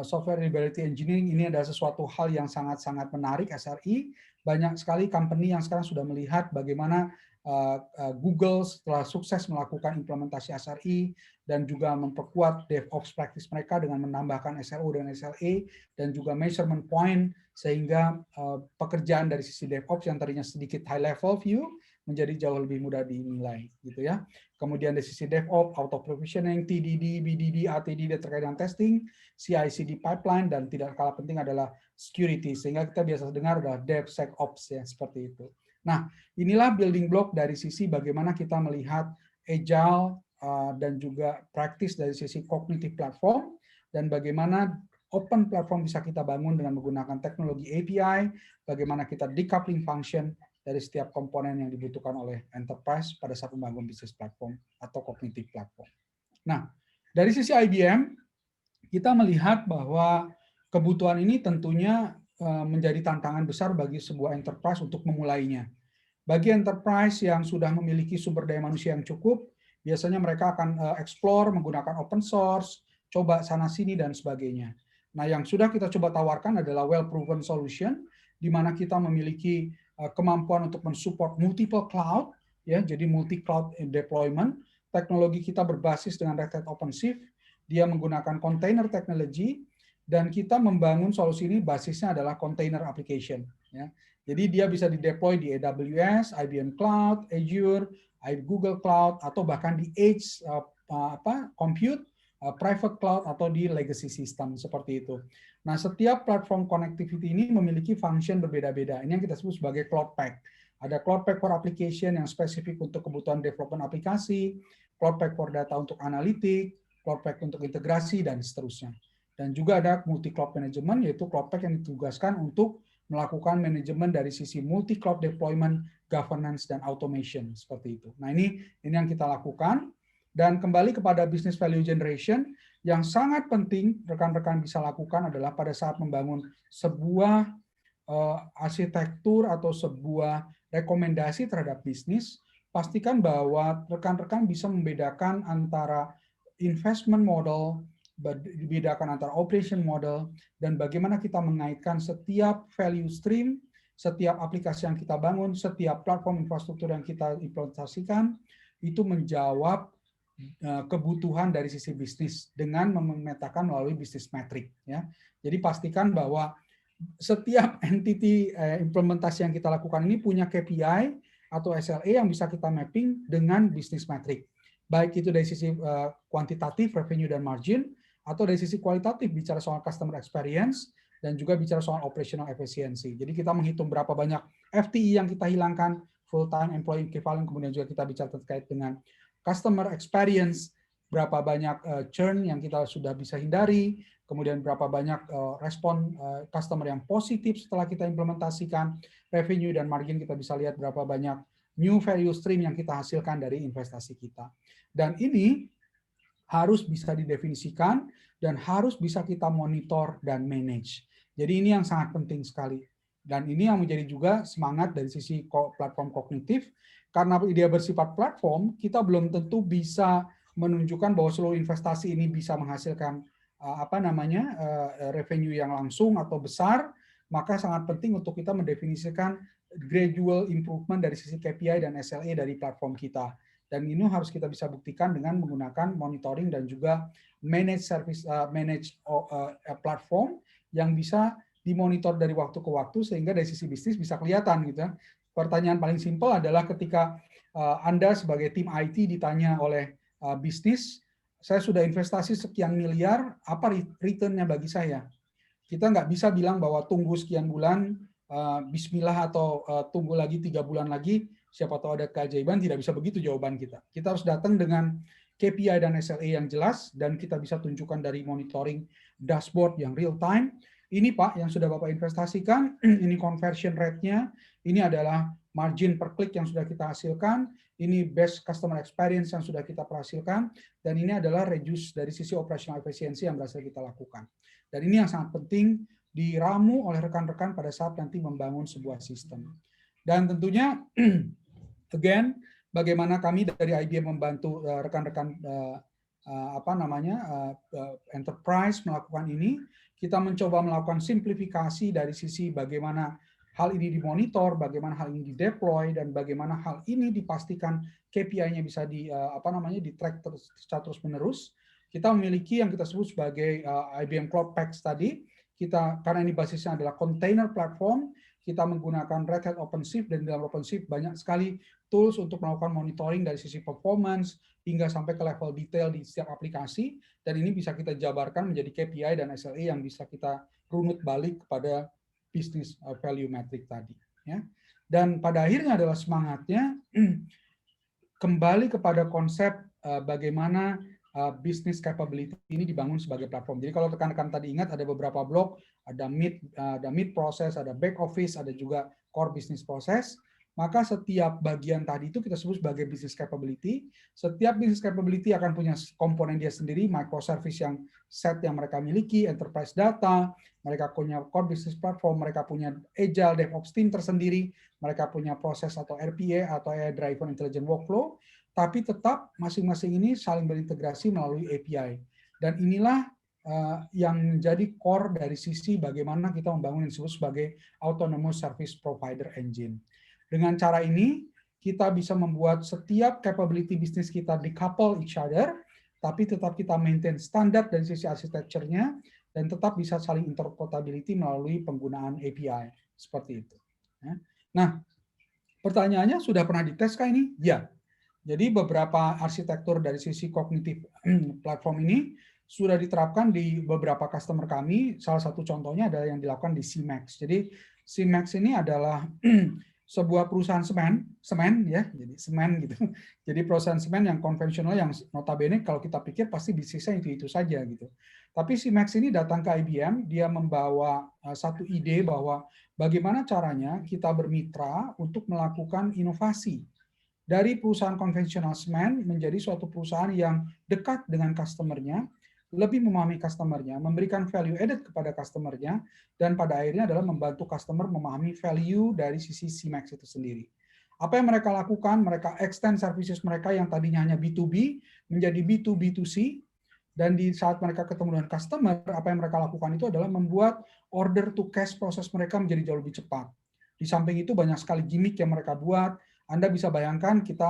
software reliability engineering ini adalah sesuatu hal yang sangat-sangat menarik SRI. Banyak sekali company yang sekarang sudah melihat bagaimana Google setelah sukses melakukan implementasi SRI dan juga memperkuat DevOps practice mereka dengan menambahkan SRO dan SLA dan juga measurement point sehingga pekerjaan dari sisi DevOps yang tadinya sedikit high level view menjadi jauh lebih mudah dinilai gitu ya. Kemudian dari sisi DevOps, auto provisioning, TDD, BDD, ATD terkait dengan testing, CI/CD pipeline, dan tidak kalah penting adalah security sehingga kita biasa dengar adalah DevSecOps ya seperti itu. Nah, inilah building block dari sisi bagaimana kita melihat agile dan juga praktis dari sisi cognitive platform dan bagaimana open platform bisa kita bangun dengan menggunakan teknologi API, bagaimana kita decoupling function dari setiap komponen yang dibutuhkan oleh enterprise pada saat membangun bisnis platform atau cognitive platform. Nah, dari sisi IBM, kita melihat bahwa kebutuhan ini tentunya menjadi tantangan besar bagi sebuah enterprise untuk memulainya. Bagi enterprise yang sudah memiliki sumber daya manusia yang cukup, biasanya mereka akan explore menggunakan open source, coba sana-sini, dan sebagainya. Nah, yang sudah kita coba tawarkan adalah well-proven solution, di mana kita memiliki kemampuan untuk mensupport multiple cloud, ya, jadi multi-cloud deployment. Teknologi kita berbasis dengan Red Hat OpenShift, dia menggunakan container technology, dan kita membangun solusi ini basisnya adalah container application. Ya. Jadi dia bisa dideploy di AWS, IBM Cloud, Azure, Google Cloud, atau bahkan di Edge compute, private cloud, atau di legacy system seperti itu. Nah, setiap platform connectivity ini memiliki function berbeda-beda. Ini yang kita sebut sebagai Cloud Pak. Ada Cloud Pak for application yang spesifik untuk kebutuhan development aplikasi, Cloud Pak for data untuk analitik, Cloud Pak untuk integrasi, dan seterusnya. Dan juga ada multi-cloud management, yaitu Cloud Pak yang ditugaskan untuk melakukan manajemen dari sisi multi-cloud deployment, governance, dan automation, seperti itu. Nah, ini yang kita lakukan. Dan kembali kepada business value generation, yang sangat penting rekan-rekan bisa lakukan adalah pada saat membangun sebuah arsitektur atau sebuah rekomendasi terhadap bisnis, pastikan bahwa rekan-rekan bisa membedakan antara investment model, dibedakan antara operation model, dan bagaimana kita mengaitkan setiap value stream, setiap aplikasi yang kita bangun, setiap platform infrastruktur yang kita implementasikan, itu menjawab kebutuhan dari sisi bisnis dengan memetakan melalui bisnis metric. Ya. Jadi pastikan bahwa setiap entity implementasi yang kita lakukan ini punya KPI atau SLA yang bisa kita mapping dengan bisnis metric. Baik itu dari sisi kuantitatif, revenue dan margin, atau dari sisi kualitatif bicara soal customer experience dan juga bicara soal operational efficiency. Jadi kita menghitung berapa banyak FTE yang kita hilangkan, full time employee equivalent, kemudian juga kita bicara terkait dengan customer experience, berapa banyak churn yang kita sudah bisa hindari, kemudian berapa banyak respon customer yang positif setelah kita implementasikan, revenue dan margin kita bisa lihat berapa banyak new value stream yang kita hasilkan dari investasi kita. Dan ini harus bisa didefinisikan dan harus bisa kita monitor dan manage. Jadi ini yang sangat penting sekali. Dan ini yang menjadi juga semangat dari sisi platform kognitif, karena dia bersifat platform, kita belum tentu bisa menunjukkan bahwa seluruh investasi ini bisa menghasilkan revenue yang langsung atau besar, maka sangat penting untuk kita mendefinisikan gradual improvement dari sisi KPI dan SLA dari platform kita. Dan ini harus kita bisa buktikan dengan menggunakan monitoring dan juga manage service, platform yang bisa dimonitor dari waktu ke waktu sehingga dari sisi bisnis bisa kelihatan gitu. Pertanyaan paling simpel adalah ketika Anda sebagai tim IT ditanya oleh bisnis, saya sudah investasi sekian miliar, apa return-nya bagi saya? Kita nggak bisa bilang bahwa tunggu sekian bulan, bismillah, atau tunggu lagi 3 bulan lagi, siapa tahu ada keajaiban. Tidak bisa begitu jawaban kita. Kita harus datang dengan KPI dan SLA yang jelas, dan kita bisa tunjukkan dari monitoring dashboard yang real time. Ini Pak, yang sudah Bapak investasikan, ini conversion rate-nya, ini adalah margin per klik yang sudah kita hasilkan, ini best customer experience yang sudah kita hasilkan, dan ini adalah reduce dari sisi operational efficiency yang berhasil kita lakukan. Dan ini yang sangat penting diramu oleh rekan-rekan pada saat nanti membangun sebuah sistem. Dan tentunya, again, bagaimana kami dari IBM membantu rekan-rekan enterprise melakukan ini, kita mencoba melakukan simplifikasi dari sisi bagaimana hal ini dimonitor, bagaimana hal ini dideploy, dan bagaimana hal ini dipastikan KPI-nya bisa di-track secara terus-menerus. Kita memiliki yang kita sebut sebagai IBM Cloud Paks tadi. Karena ini basisnya adalah container platform, kita menggunakan Red Hat OpenShift, dan dalam OpenShift banyak sekali tools untuk melakukan monitoring dari sisi performance hingga sampai ke level detail di setiap aplikasi, dan ini bisa kita jabarkan menjadi KPI dan SLA yang bisa kita runut balik kepada business value metric tadi. Ya. Dan pada akhirnya adalah semangatnya kembali kepada konsep bagaimana business capability ini dibangun sebagai platform. Jadi kalau rekan-rekan tadi ingat ada beberapa blok, ada mid process, ada back office, ada juga core business process. Maka setiap bagian tadi itu kita sebut sebagai business capability. Setiap business capability akan punya komponen dia sendiri, microservice yang set yang mereka miliki, enterprise data, mereka punya core business platform, mereka punya agile DevOps team tersendiri, mereka punya proses atau RPA atau AI driven intelligent workflow, tapi tetap masing-masing ini saling berintegrasi melalui API. Dan inilah yang menjadi core dari sisi bagaimana kita membangun yang disebut sebagai autonomous service provider engine. Dengan cara ini, kita bisa membuat setiap capability bisnis kita decouple each other, tapi tetap kita maintain standar dari sisi arsitekturnya, dan tetap bisa saling interoperability melalui penggunaan API. Seperti itu. Nah, pertanyaannya, sudah pernah dites kah ini? Ya. Jadi beberapa arsitektur dari sisi kognitif platform ini sudah diterapkan di beberapa customer kami. Salah satu contohnya adalah yang dilakukan di CMAX. Jadi CMAX ini adalah sebuah perusahaan semen ya, jadi semen gitu. Jadi perusahaan semen yang konvensional yang notabene kalau kita pikir pasti bisnisnya itu saja gitu. Tapi CMAX ini datang ke IBM, dia membawa satu ide bahwa bagaimana caranya kita bermitra untuk melakukan inovasi dari perusahaan konvensional semen menjadi suatu perusahaan yang dekat dengan customer-nya, lebih memahami customer-nya, memberikan value added kepada customer-nya, dan pada akhirnya adalah membantu customer memahami value dari sisi CMAX itu sendiri. Apa yang mereka lakukan? Mereka extend services mereka yang tadinya hanya B2B menjadi B2B2C, dan di saat mereka ketemu dengan customer, apa yang mereka lakukan itu adalah membuat order to cash proses mereka menjadi jauh lebih cepat. Di samping itu banyak sekali gimmick yang mereka buat. Anda bisa bayangkan kita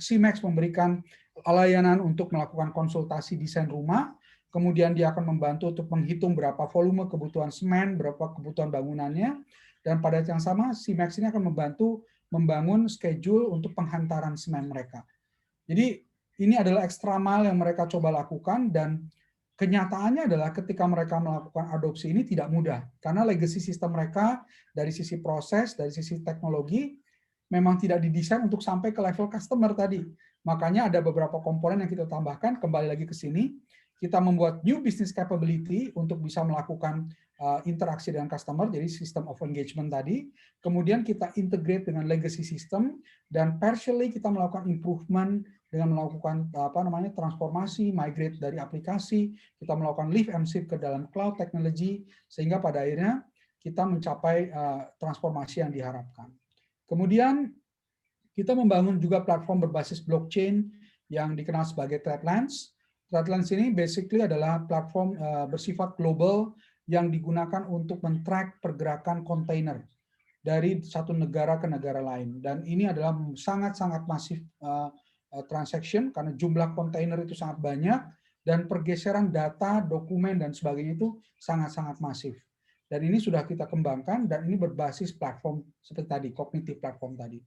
CMAX memberikan layanan untuk melakukan konsultasi desain rumah, kemudian dia akan membantu untuk menghitung berapa volume kebutuhan semen, berapa kebutuhan bangunannya, dan pada saat yang sama CMAX ini akan membantu membangun schedule untuk penghantaran semen mereka. Jadi ini adalah extra mile yang mereka coba lakukan, dan kenyataannya adalah ketika mereka melakukan adopsi ini tidak mudah, karena legacy sistem mereka dari sisi proses, dari sisi teknologi, memang tidak didesain untuk sampai ke level customer tadi. Makanya ada beberapa komponen yang kita tambahkan, kembali lagi ke sini, kita membuat new business capability untuk bisa melakukan interaksi dengan customer, jadi system of engagement tadi, kemudian kita integrate dengan legacy system, dan partially kita melakukan improvement dengan melakukan transformasi, migrate dari aplikasi, kita melakukan lift and shift ke dalam cloud technology, sehingga pada akhirnya kita mencapai transformasi yang diharapkan. Kemudian kita membangun juga platform berbasis blockchain yang dikenal sebagai ThreadLens. ThreadLens ini basically adalah platform bersifat global yang digunakan untuk men-track pergerakan kontainer dari satu negara ke negara lain. Dan ini adalah sangat-sangat masif transaction karena jumlah kontainer itu sangat banyak dan pergeseran data, dokumen, dan sebagainya itu sangat-sangat masif. Dan ini sudah kita kembangkan dan ini berbasis platform seperti tadi, cognitive platform tadi.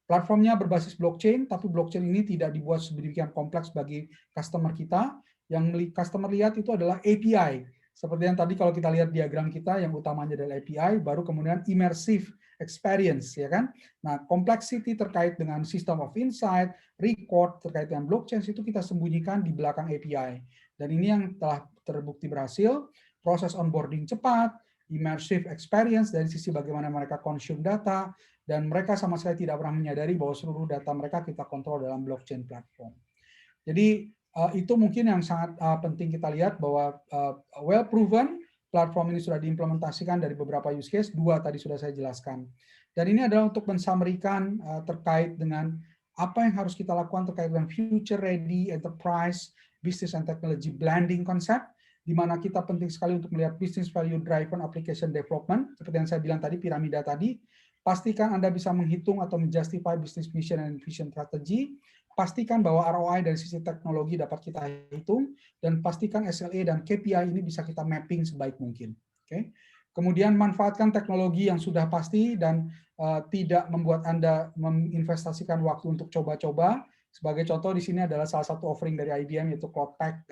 Platformnya berbasis blockchain, tapi blockchain ini tidak dibuat sedemikian kompleks bagi customer kita. Yang customer lihat itu adalah API. Seperti yang tadi kalau kita lihat diagram kita, yang utamanya adalah API, baru kemudian immersive experience, ya kan? Nah, complexity terkait dengan system of insight, record terkait dengan blockchain itu kita sembunyikan di belakang API. Dan ini yang telah terbukti berhasil, proses onboarding cepat, immersive experience dari sisi bagaimana mereka consume data, dan mereka sama sekali tidak pernah menyadari bahwa seluruh data mereka kita kontrol dalam blockchain platform. Jadi itu mungkin yang sangat penting kita lihat bahwa well proven platform ini sudah diimplementasikan dari beberapa use case, 2 tadi sudah saya jelaskan. Dan ini adalah untuk mensummary-kan terkait dengan apa yang harus kita lakukan terkait dengan future ready enterprise business and technology blending concept, di mana kita penting sekali untuk melihat business value driven application development, seperti yang saya bilang tadi, piramida tadi. Pastikan Anda bisa menghitung atau menjustify business mission and vision strategy. Pastikan bahwa ROI dari sisi teknologi dapat kita hitung, dan pastikan SLA dan KPI ini bisa kita mapping sebaik mungkin. Oke. Kemudian manfaatkan teknologi yang sudah pasti dan tidak membuat Anda menginvestasikan waktu untuk coba-coba. Sebagai contoh di sini adalah salah satu offering dari IBM yaitu Cloud Pak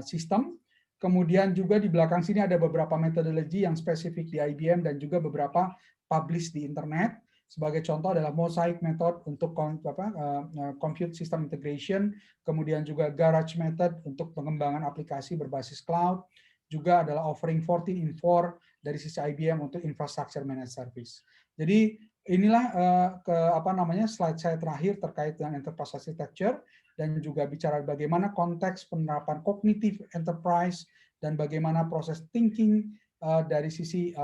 System. Kemudian juga di belakang sini ada beberapa metodologi yang spesifik di IBM dan juga beberapa publish di internet. Sebagai contoh adalah Mosaic Method untuk compute system integration, kemudian juga Garage Method untuk pengembangan aplikasi berbasis cloud, juga adalah offering 14 in 4 dari sisi IBM untuk infrastructure managed service. Jadi inilah slide saya terakhir terkait dengan enterprise architecture dan juga bicara bagaimana konteks penerapan cognitive enterprise dan bagaimana proses thinking dari sisi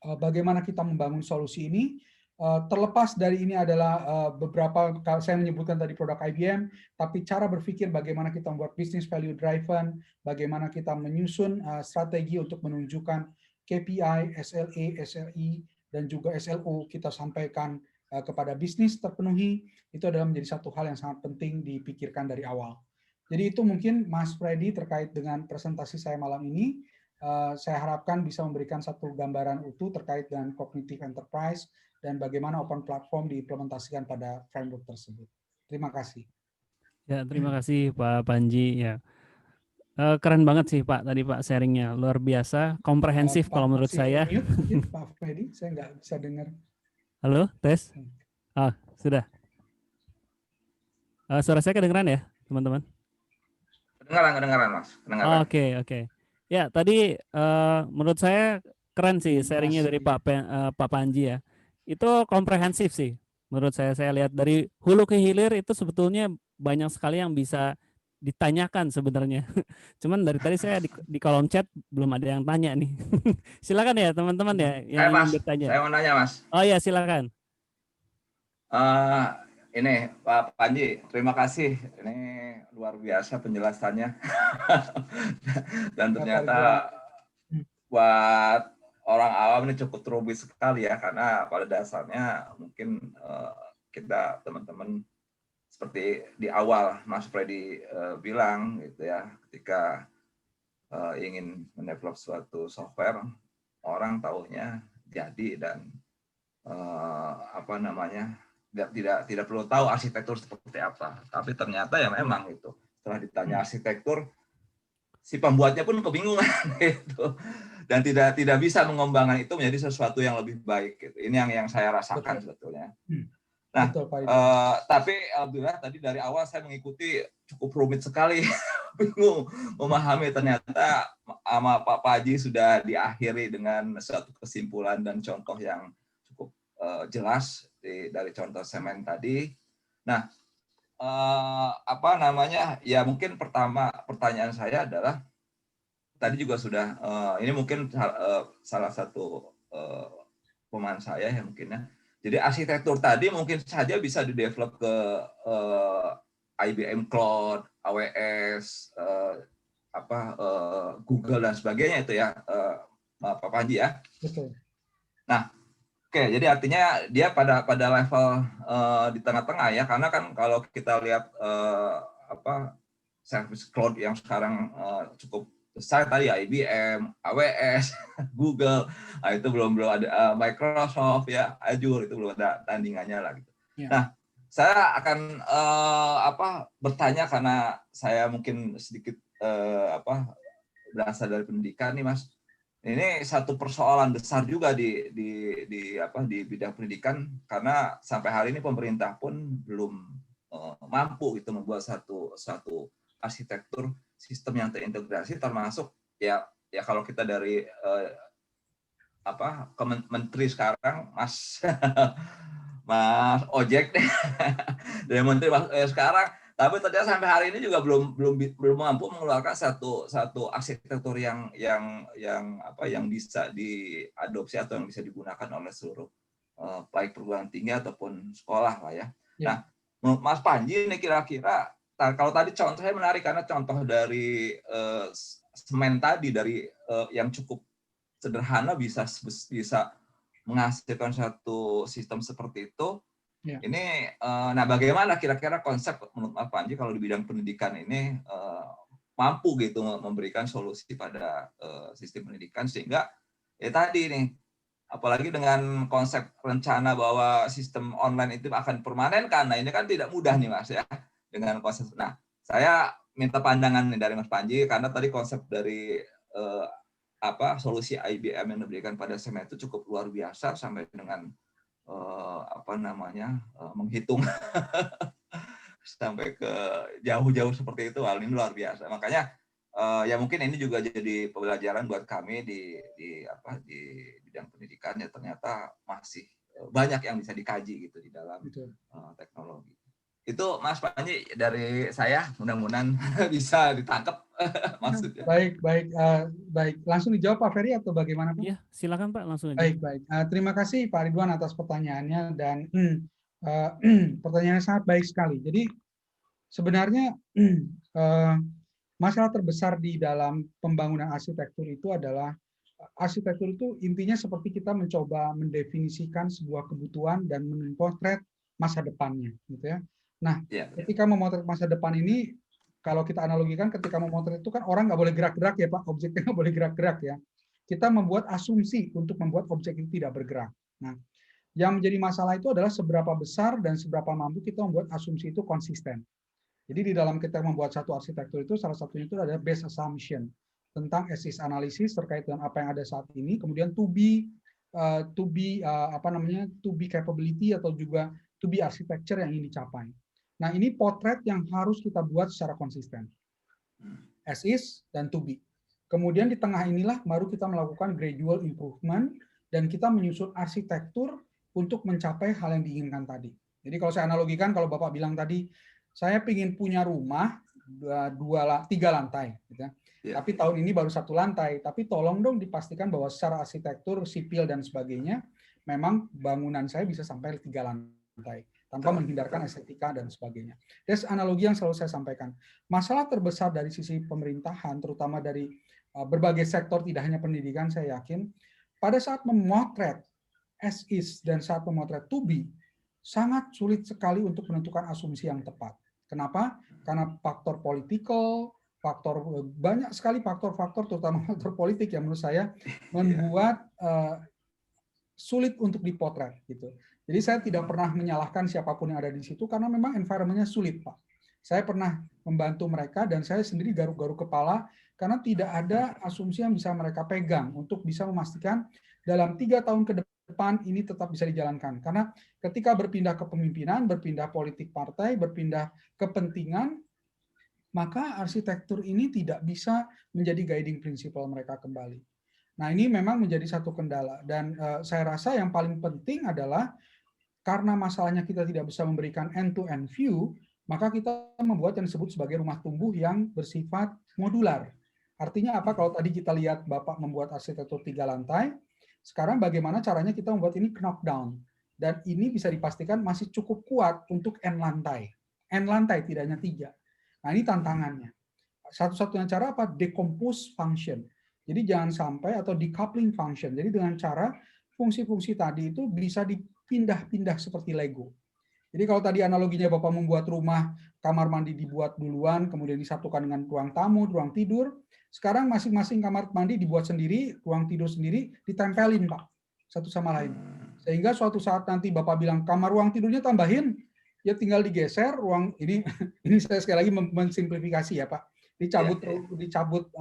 bagaimana kita membangun solusi ini. Terlepas dari ini adalah beberapa, saya menyebutkan tadi produk IBM, tapi cara berpikir bagaimana kita membuat business value driven, bagaimana kita menyusun strategi untuk menunjukkan KPI, SLA, SLI, dan juga SLO kita sampaikan kepada bisnis terpenuhi, itu adalah menjadi satu hal yang sangat penting dipikirkan dari awal. Jadi itu mungkin Mas Freddy terkait dengan presentasi saya malam ini. Saya harapkan bisa memberikan satu gambaran utuh terkait dengan cognitive enterprise dan bagaimana open platform diimplementasikan pada framework tersebut. Terima kasih. Ya, terima kasih Pak Panji. Ya, keren banget sih Pak tadi Pak sharingnya, luar biasa, komprehensif kalau menurut saya. Mute mungkin Pak Freddy, saya nggak bisa dengar. Halo, tes. Sudah. Suara saya kedengeran ya, teman-teman? Kedengaran, Mas. Oke. Ya, tadi menurut saya keren sih sharingnya dari Pak Panji ya. Itu komprehensif sih. Menurut saya lihat dari hulu ke hilir itu sebetulnya banyak sekali yang bisa ditanyakan sebenarnya. Cuman dari tadi saya di kolom chat belum ada yang tanya nih. Silakan ya teman-teman ya yang ingin bertanya. Saya mau nanya, Mas. Oh ya, silakan. Ini Pak Panji, terima kasih. Ini luar biasa penjelasannya. Dan ternyata buat orang awam ini cukup rumit sekali ya, karena pada dasarnya mungkin kita teman-teman seperti di awal Mas Freddy bilang gitu ya, ketika ingin mendevelop suatu software, orang taunya jadi dan tidak perlu tahu arsitektur seperti apa, tapi ternyata ya memang itu setelah ditanya arsitektur si pembuatnya pun kebingungan gitu, dan tidak bisa mengembangkan itu menjadi sesuatu yang lebih baik gitu. Ini yang saya rasakan sebetulnya. Nah, tapi alhamdulillah tadi dari awal saya mengikuti cukup rumit sekali, bingung memahami. Ternyata sama Pak Panji sudah diakhiri dengan suatu kesimpulan dan contoh yang cukup jelas dari contoh semen tadi. Nah, ya mungkin pertama pertanyaan saya adalah tadi juga sudah ini mungkin salah satu pemahaman saya ya mungkin ya. Jadi arsitektur tadi mungkin saja bisa di-develop ke IBM Cloud, AWS, Google dan sebagainya itu ya, Pak Panji ya. Betul. Nah, oke, jadi artinya dia pada level di tengah-tengah ya, karena kan kalau kita lihat service cloud yang sekarang cukup besar tadi IBM, AWS, Google, nah itu belum ada Microsoft ya, Azure itu belum ada tandingannya lah gitu. Ya. Nah, saya akan bertanya karena saya mungkin sedikit berasal dari pendidikan nih Mas. Ini satu persoalan besar juga di bidang pendidikan karena sampai hari ini pemerintah pun belum mampu gitu membuat satu arsitektur sistem yang terintegrasi, termasuk ya kalau kita dari menteri sekarang Mas Mas Ojek dari menteri sekarang, tapi ternyata sampai hari ini juga belum mampu mengeluarkan satu arsitektur yang bisa diadopsi atau yang bisa digunakan oleh seluruh baik perguruan tinggi ataupun sekolah lah ya. Nah, menurut Mas Panji ini kira-kira kalau tadi contohnya menarik karena contoh dari semen tadi dari yang cukup sederhana bisa menghasilkan satu sistem seperti itu. Ya. Ini, nah bagaimana kira-kira konsep menurut Mas Panji kalau di bidang pendidikan ini mampu gitu memberikan solusi pada sistem pendidikan sehingga ya tadi nih, apalagi dengan konsep rencana bahwa sistem online itu akan permanen karena ini kan tidak mudah nih Mas ya dengan konsep. Nah, saya minta pandangan nih dari Mas Panji karena tadi konsep dari solusi IBM yang diberikan pada semen itu cukup luar biasa sampai dengan menghitung sampai ke jauh-jauh seperti itu. Hal ini luar biasa. Makanya ya mungkin ini juga jadi pembelajaran buat kami di bidang pendidikan ya, ternyata masih banyak yang bisa dikaji gitu di dalam teknologi. Itu Mas Panji dari saya, mudah-mudahan bisa ditangkap maksudnya. Baik. Langsung dijawab Pak Ferry atau bagaimana Pak? Iya, silakan Pak, langsung aja. Baik. Terima kasih Pak Ridwan atas pertanyaannya dan pertanyaannya sangat baik sekali. Jadi sebenarnya masalah terbesar di dalam pembangunan arsitektur itu adalah arsitektur itu intinya seperti kita mencoba mendefinisikan sebuah kebutuhan dan memotret masa depannya, gitu ya. Nah, ketika memotret masa depan ini, kalau kita analogikan ketika memotret itu kan orang nggak boleh gerak-gerak ya Pak, objeknya nggak boleh gerak-gerak ya. Kita membuat asumsi untuk membuat objek itu tidak bergerak. Nah, yang menjadi masalah itu adalah seberapa besar dan seberapa mampu kita membuat asumsi itu konsisten. Jadi di dalam kita membuat satu arsitektur itu salah satunya itu adalah base assumption tentang as-is analisis terkait dengan apa yang ada saat ini, kemudian to be capability atau juga to be architecture yang ingin dicapai. Nah, ini potret yang harus kita buat secara konsisten. As is dan to be. Kemudian di tengah inilah baru kita melakukan gradual improvement dan kita menyusun arsitektur untuk mencapai hal yang diinginkan tadi. Jadi kalau saya analogikan, kalau Bapak bilang tadi, saya ingin punya rumah 3 lantai, gitu ya. Tapi tahun ini baru 1 lantai. Tapi tolong dong dipastikan bahwa secara arsitektur, sipil dan sebagainya, memang bangunan saya bisa sampai 3 lantai tanpa menghindarkan estetika dan sebagainya. That's analogi yang selalu saya sampaikan. Masalah terbesar dari sisi pemerintahan, terutama dari berbagai sektor, tidak hanya pendidikan, saya yakin, pada saat memotret as is dan saat memotret to be, sangat sulit sekali untuk menentukan asumsi yang tepat. Kenapa? Karena faktor politikal, banyak sekali faktor-faktor, terutama faktor politik yang menurut saya membuat sulit untuk dipotret gitu. Jadi saya tidak pernah menyalahkan siapapun yang ada di situ karena memang environment-nya sulit, Pak. Saya pernah membantu mereka dan saya sendiri garuk-garuk kepala karena tidak ada asumsi yang bisa mereka pegang untuk bisa memastikan dalam 3 tahun ke depan ini tetap bisa dijalankan. Karena ketika berpindah ke pemimpinan, berpindah politik partai, berpindah kepentingan, maka arsitektur ini tidak bisa menjadi guiding principle mereka kembali. Nah, ini memang menjadi satu kendala dan saya rasa yang paling penting adalah karena masalahnya kita tidak bisa memberikan end-to-end view, maka kita membuat yang disebut sebagai rumah tumbuh yang bersifat modular. Artinya apa? Kalau tadi kita lihat Bapak membuat arsitektur 3 lantai, sekarang bagaimana caranya kita membuat ini knockdown. Dan ini bisa dipastikan masih cukup kuat untuk N lantai. N lantai, tidak hanya 3. Nah, ini tantangannya. Satu-satunya cara apa? Decompose function. Jadi jangan sampai, atau decoupling function. Jadi dengan cara fungsi-fungsi tadi itu bisa dipindah-pindah seperti Lego. Jadi kalau tadi analoginya Bapak membuat rumah, kamar mandi dibuat duluan, kemudian disatukan dengan ruang tamu, ruang tidur, sekarang masing-masing kamar mandi dibuat sendiri, ruang tidur sendiri, ditempelin Pak, satu sama lain. Sehingga suatu saat nanti Bapak bilang, kamar ruang tidurnya tambahin, ya tinggal digeser, ruang ini saya sekali lagi mensimplifikasi ya Pak, dicabut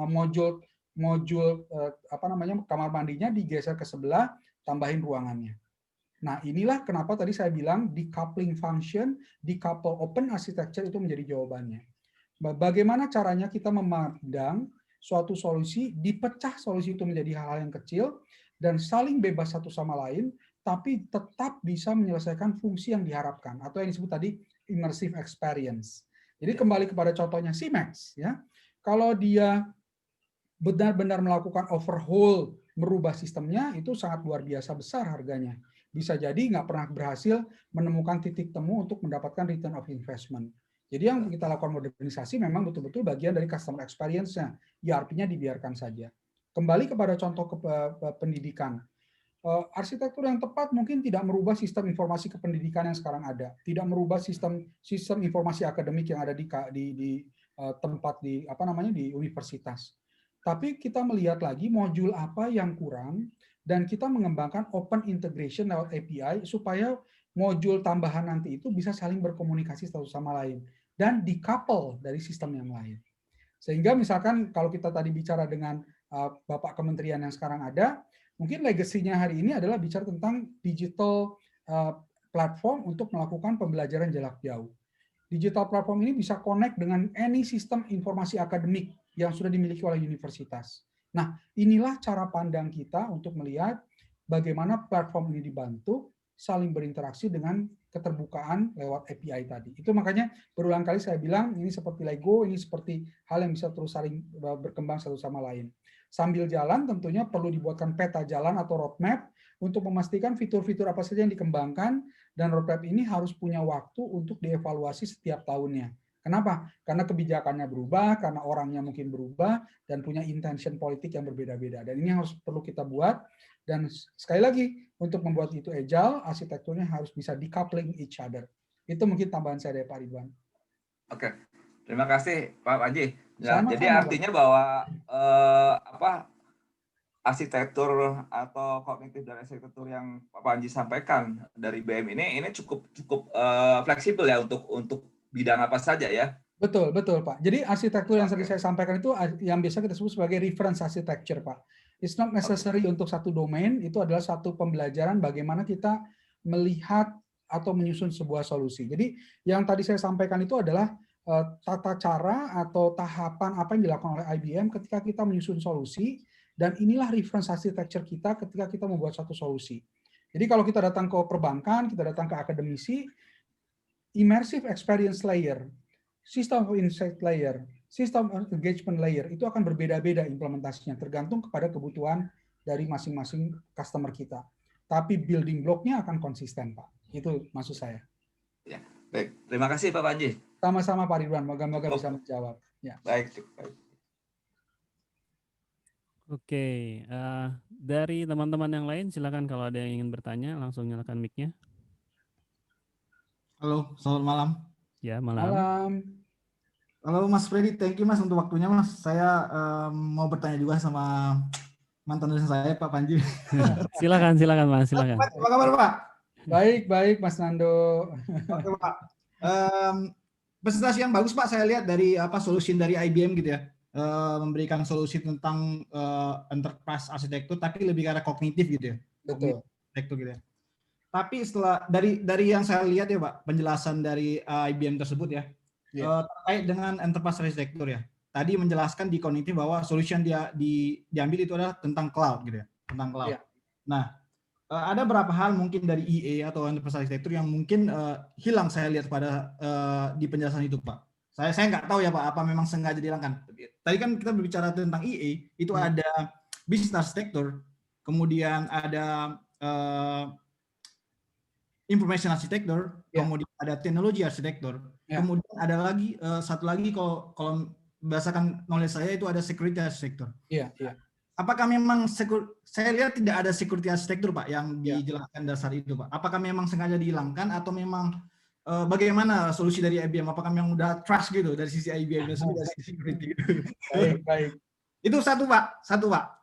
modul apa namanya kamar mandinya, digeser ke sebelah, tambahin ruangannya. Nah, inilah kenapa tadi saya bilang decoupling function, decouple open architecture itu menjadi jawabannya. Bagaimana caranya kita memandang suatu solusi, dipecah solusi itu menjadi hal-hal yang kecil, dan saling bebas satu sama lain, tapi tetap bisa menyelesaikan fungsi yang diharapkan, atau yang disebut tadi immersive experience. Jadi kembali kepada contohnya CMAX, ya. Kalau dia benar-benar melakukan overhaul, merubah sistemnya, itu sangat luar biasa besar harganya. Bisa jadi nggak pernah berhasil menemukan titik temu untuk mendapatkan return of investment. Jadi yang kita lakukan modernisasi memang betul-betul bagian dari customer experience-nya. ERP-nya dibiarkan saja. Kembali kepada contoh pendidikan. Arsitektur yang tepat mungkin tidak merubah sistem informasi kependidikan yang sekarang ada. Tidak merubah sistem informasi akademik yang ada di tempat di universitas. Tapi kita melihat lagi modul apa yang kurang, dan kita mengembangkan open integration lewat API supaya modul tambahan nanti itu bisa saling berkomunikasi satu sama lain dan decouple dari sistem yang lain. Sehingga misalkan kalau kita tadi bicara dengan Bapak Kementerian yang sekarang ada, mungkin legasinya hari ini adalah bicara tentang digital platform untuk melakukan pembelajaran jarak jauh. Digital platform ini bisa connect dengan any sistem informasi akademik yang sudah dimiliki oleh universitas. Nah, inilah cara pandang kita untuk melihat bagaimana platform ini dibantu saling berinteraksi dengan keterbukaan lewat API tadi. Itu makanya berulang kali saya bilang ini seperti Lego, ini seperti hal yang bisa terus saling berkembang satu sama lain. Sambil jalan tentunya perlu dibuatkan peta jalan atau roadmap untuk memastikan fitur-fitur apa saja yang dikembangkan, dan roadmap ini harus punya waktu untuk dievaluasi setiap tahunnya. Kenapa? Karena kebijakannya berubah, karena orangnya mungkin berubah, dan punya intention politik yang berbeda-beda. Dan ini harus perlu kita buat. Dan sekali lagi, untuk membuat itu agile, arsitekturnya harus bisa decoupling each other. Itu mungkin tambahan saya dari Pak Ridwan. Oke, terima kasih Pak Panji. Nah, Sama-sama, jadi artinya bahwa arsitektur atau kognitif dan arsitektur yang Pak Panji sampaikan dari BM ini cukup fleksibel ya untuk bidang apa saja ya. Betul Pak. Jadi arsitektur yang tadi saya sampaikan itu yang biasa kita sebut sebagai reference architecture Pak. It's not necessary untuk satu domain, itu adalah satu pembelajaran bagaimana kita melihat atau menyusun sebuah solusi. Jadi yang tadi saya sampaikan itu adalah tata cara atau tahapan apa yang dilakukan oleh IBM ketika kita menyusun solusi, dan inilah reference architecture kita ketika kita membuat satu solusi. Jadi kalau kita datang ke perbankan, kita datang ke akademisi, immersive experience layer, system of insight layer, system of engagement layer, itu akan berbeda-beda implementasinya, tergantung kepada kebutuhan dari masing-masing customer kita. Tapi building block-nya akan konsisten, Pak. Itu maksud saya. Ya, baik. Terima kasih, Pak Panji. Sama-sama, Pak Ridwan. Moga-moga bisa menjawab. Ya. Baik. Oke, dari teman-teman yang lain, silakan kalau ada yang ingin bertanya, langsung nyalakan mic-nya. Halo, selamat malam. Ya, malam. Halo Mas Freddy, thank you Mas untuk waktunya Mas. Saya mau bertanya juga sama mantan dosen saya Pak Panji. Silakan Mas, silakan. Apa kabar Pak? Baik Mas Nando. Oke Pak. Presentasi yang bagus Pak, saya lihat dari solusi dari IBM gitu ya. Memberikan solusi tentang enterprise arsitektur, tapi lebih ke arah kognitif gitu ya. Betul. Arsitektur gitu ya. Tapi setelah dari yang saya lihat ya Pak, penjelasan dari IBM tersebut ya, terkait dengan enterprise arsitektur ya. Tadi menjelaskan di kognitif bahwa solusi yang diambil itu adalah tentang cloud gitu ya, tentang cloud. Yeah. Nah, ada beberapa hal mungkin dari EA atau enterprise arsitektur yang mungkin hilang saya lihat pada di penjelasan itu Pak. Saya nggak tahu ya Pak, apa memang sengaja dihilangkan. Tadi kan kita berbicara tentang EA, itu ada business architecture, kemudian ada information architecture, kemudian ada teknologi architecture, kemudian ada lagi satu lagi kalau berdasarkan knowledge saya itu ada security architecture. Apakah memang saya lihat tidak ada security architecture Pak yang dijelaskan dasar itu Pak? Apakah memang sengaja dihilangkan atau memang bagaimana solusi dari IBM? Apakah memang udah trust gitu dari sisi IBM dan dari sisi security gitu? Baik. Itu satu Pak.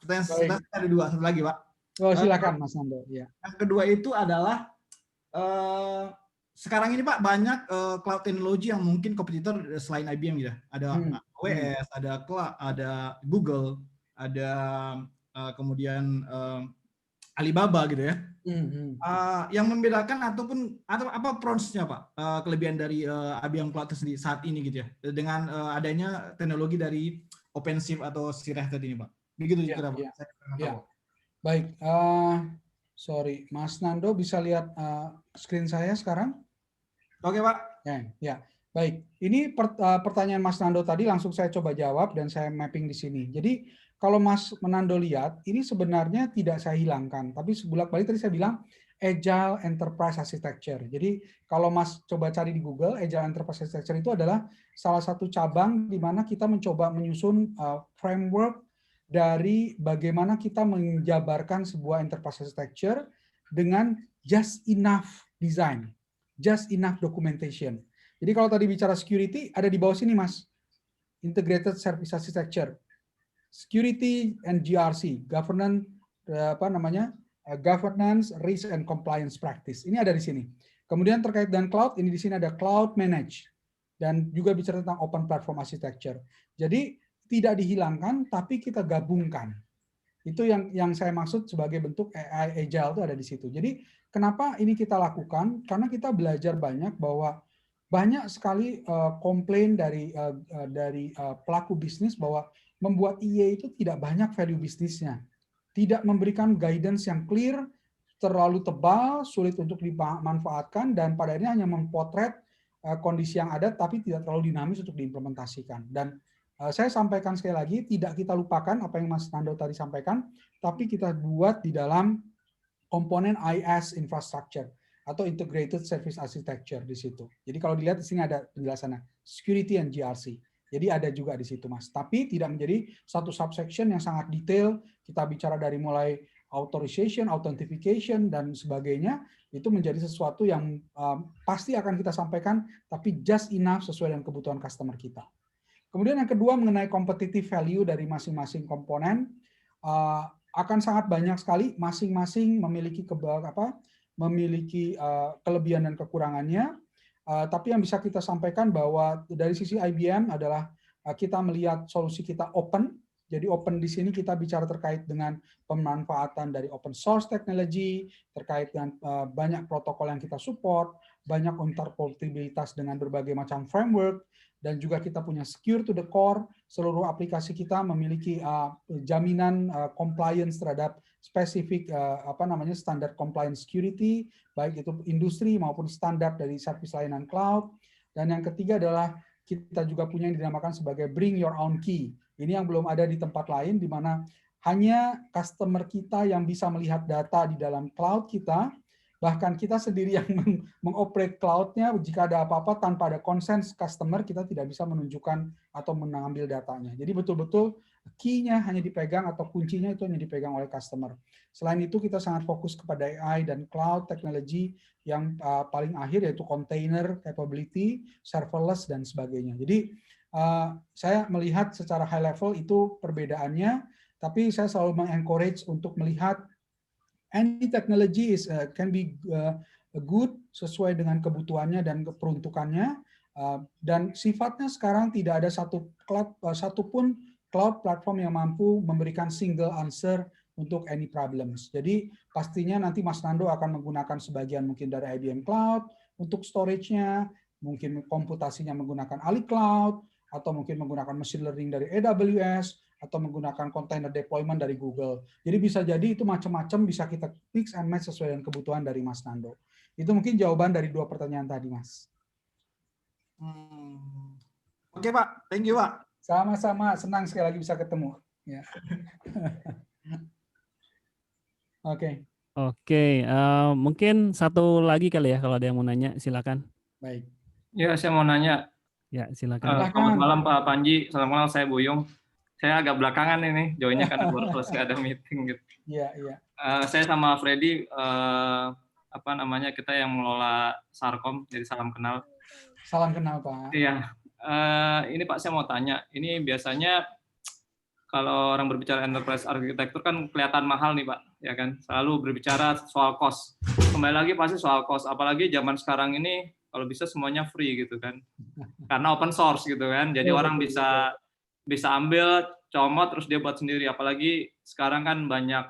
Pertanyaan ada dua, satu lagi Pak. Oh, silakan Mas Nando. Yang kedua itu adalah sekarang ini Pak banyak cloud teknologi yang mungkin kompetitor selain IBM gitu. Ada AWS, ada Google, ada kemudian Alibaba gitu ya. Yang membedakan atau apa pros-nya Pak, kelebihan dari IBM Cloud sendiri saat ini gitu ya, dengan adanya teknologi dari OpenShift atau Sirah tadi ini Pak. Begitu kira Pak. Baik, sorry, Mas Nando bisa lihat screen saya sekarang? Oke Pak. Ya, baik. Ini pertanyaan Mas Nando tadi langsung saya coba jawab dan saya mapping di sini. Jadi kalau Mas Nando lihat, ini sebenarnya tidak saya hilangkan, tapi sebulak-balik tadi saya bilang Agile Enterprise Architecture. Jadi kalau Mas coba cari di Google, Agile Enterprise Architecture itu adalah salah satu cabang di mana kita mencoba menyusun framework dari bagaimana kita menjabarkan sebuah enterprise architecture dengan just enough design, just enough documentation. Jadi kalau tadi bicara security, ada di bawah sini Mas, Integrated Service Architecture. Security and GRC, governance risk and compliance practice. Ini ada di sini. Kemudian terkait dengan cloud, ini di sini ada cloud manage dan juga bicara tentang open platform architecture. Jadi tidak dihilangkan, tapi kita gabungkan. Itu yang saya maksud sebagai bentuk AI agile itu ada di situ. Jadi kenapa ini kita lakukan? Karena kita belajar banyak bahwa banyak sekali komplain dari pelaku bisnis bahwa membuat IE itu tidak banyak value bisnisnya, tidak memberikan guidance yang clear, terlalu tebal, sulit untuk dimanfaatkan, dan pada akhirnya hanya mempotret kondisi yang ada, tapi tidak terlalu dinamis untuk diimplementasikan. Dan saya sampaikan sekali lagi, tidak kita lupakan apa yang Mas Nando tadi sampaikan, tapi kita buat di dalam komponen IS infrastructure atau integrated service architecture di situ. Jadi kalau dilihat di sini ada penjelasannya, security and GRC. Jadi ada juga di situ Mas. Tapi tidak menjadi satu subsection yang sangat detail. Kita bicara dari mulai authorization, authentication dan sebagainya. Itu menjadi sesuatu yang pasti akan kita sampaikan, tapi just enough sesuai dengan kebutuhan customer kita. Kemudian yang kedua mengenai competitive value dari masing-masing komponen, akan sangat banyak sekali. Masing-masing memiliki kelebihan dan kekurangannya. Tapi yang bisa kita sampaikan bahwa dari sisi IBM adalah kita melihat solusi kita open. Jadi open di sini kita bicara terkait dengan pemanfaatan dari open source technology, terkait dengan banyak protokol yang kita support, banyak interoperabilitas dengan berbagai macam framework, dan juga kita punya secure to the core. Seluruh aplikasi kita memiliki jaminan compliance terhadap spesifik standar compliance security, baik itu industri maupun standar dari service layanan cloud. Dan yang ketiga adalah kita juga punya yang dinamakan sebagai bring your own key. Ini yang belum ada di tempat lain, di mana hanya customer kita yang bisa melihat data di dalam cloud kita, bahkan kita sendiri yang mengoperate cloud-nya, jika ada apa-apa tanpa ada consent customer, kita tidak bisa menunjukkan atau mengambil datanya. Jadi betul-betul key-nya hanya dipegang atau kuncinya itu hanya dipegang oleh customer. Selain itu kita sangat fokus kepada AI dan cloud technology yang paling akhir yaitu container capability, serverless dan sebagainya. Jadi saya melihat secara high level itu perbedaannya, tapi saya selalu mengencourage untuk melihat any technology can be good sesuai dengan kebutuhannya dan peruntukannya, dan sifatnya sekarang tidak ada satupun cloud platform yang mampu memberikan single answer untuk any problems. Jadi pastinya nanti Mas Nando akan menggunakan sebagian mungkin dari IBM Cloud untuk storage-nya, mungkin komputasinya menggunakan Ali Cloud, atau mungkin menggunakan machine learning dari AWS, atau menggunakan container deployment dari Google. Jadi bisa jadi itu macam-macam bisa kita mix and match sesuai dengan kebutuhan dari Mas Nando. Itu mungkin jawaban dari dua pertanyaan tadi, Mas. Oke Pak, thank you Pak. Sama-sama, senang sekali lagi bisa ketemu. Ya. Oke. Oke, mungkin satu lagi kali ya kalau ada yang mau nanya, silakan. Baik. Ya, saya mau nanya. Ya, silakan. Selamat malam Pak Panji, selamat malam, saya Buyung. Saya agak belakangan ini, joinnya karena baru selesai ada meeting gitu. Iya, iya. Saya sama Freddy, kita yang mengelola Sarkom, jadi salam kenal. Salam kenal Pak. Iya, ini Pak saya mau tanya, ini biasanya kalau orang berbicara enterprise architecture kan kelihatan mahal nih Pak, ya kan? Selalu berbicara soal cost. Kembali lagi pasti soal cost, apalagi zaman sekarang ini kalau bisa semuanya free gitu kan. Karena open source gitu kan. Jadi orang bisa ambil, comot terus dia buat sendiri. Apalagi sekarang kan banyak,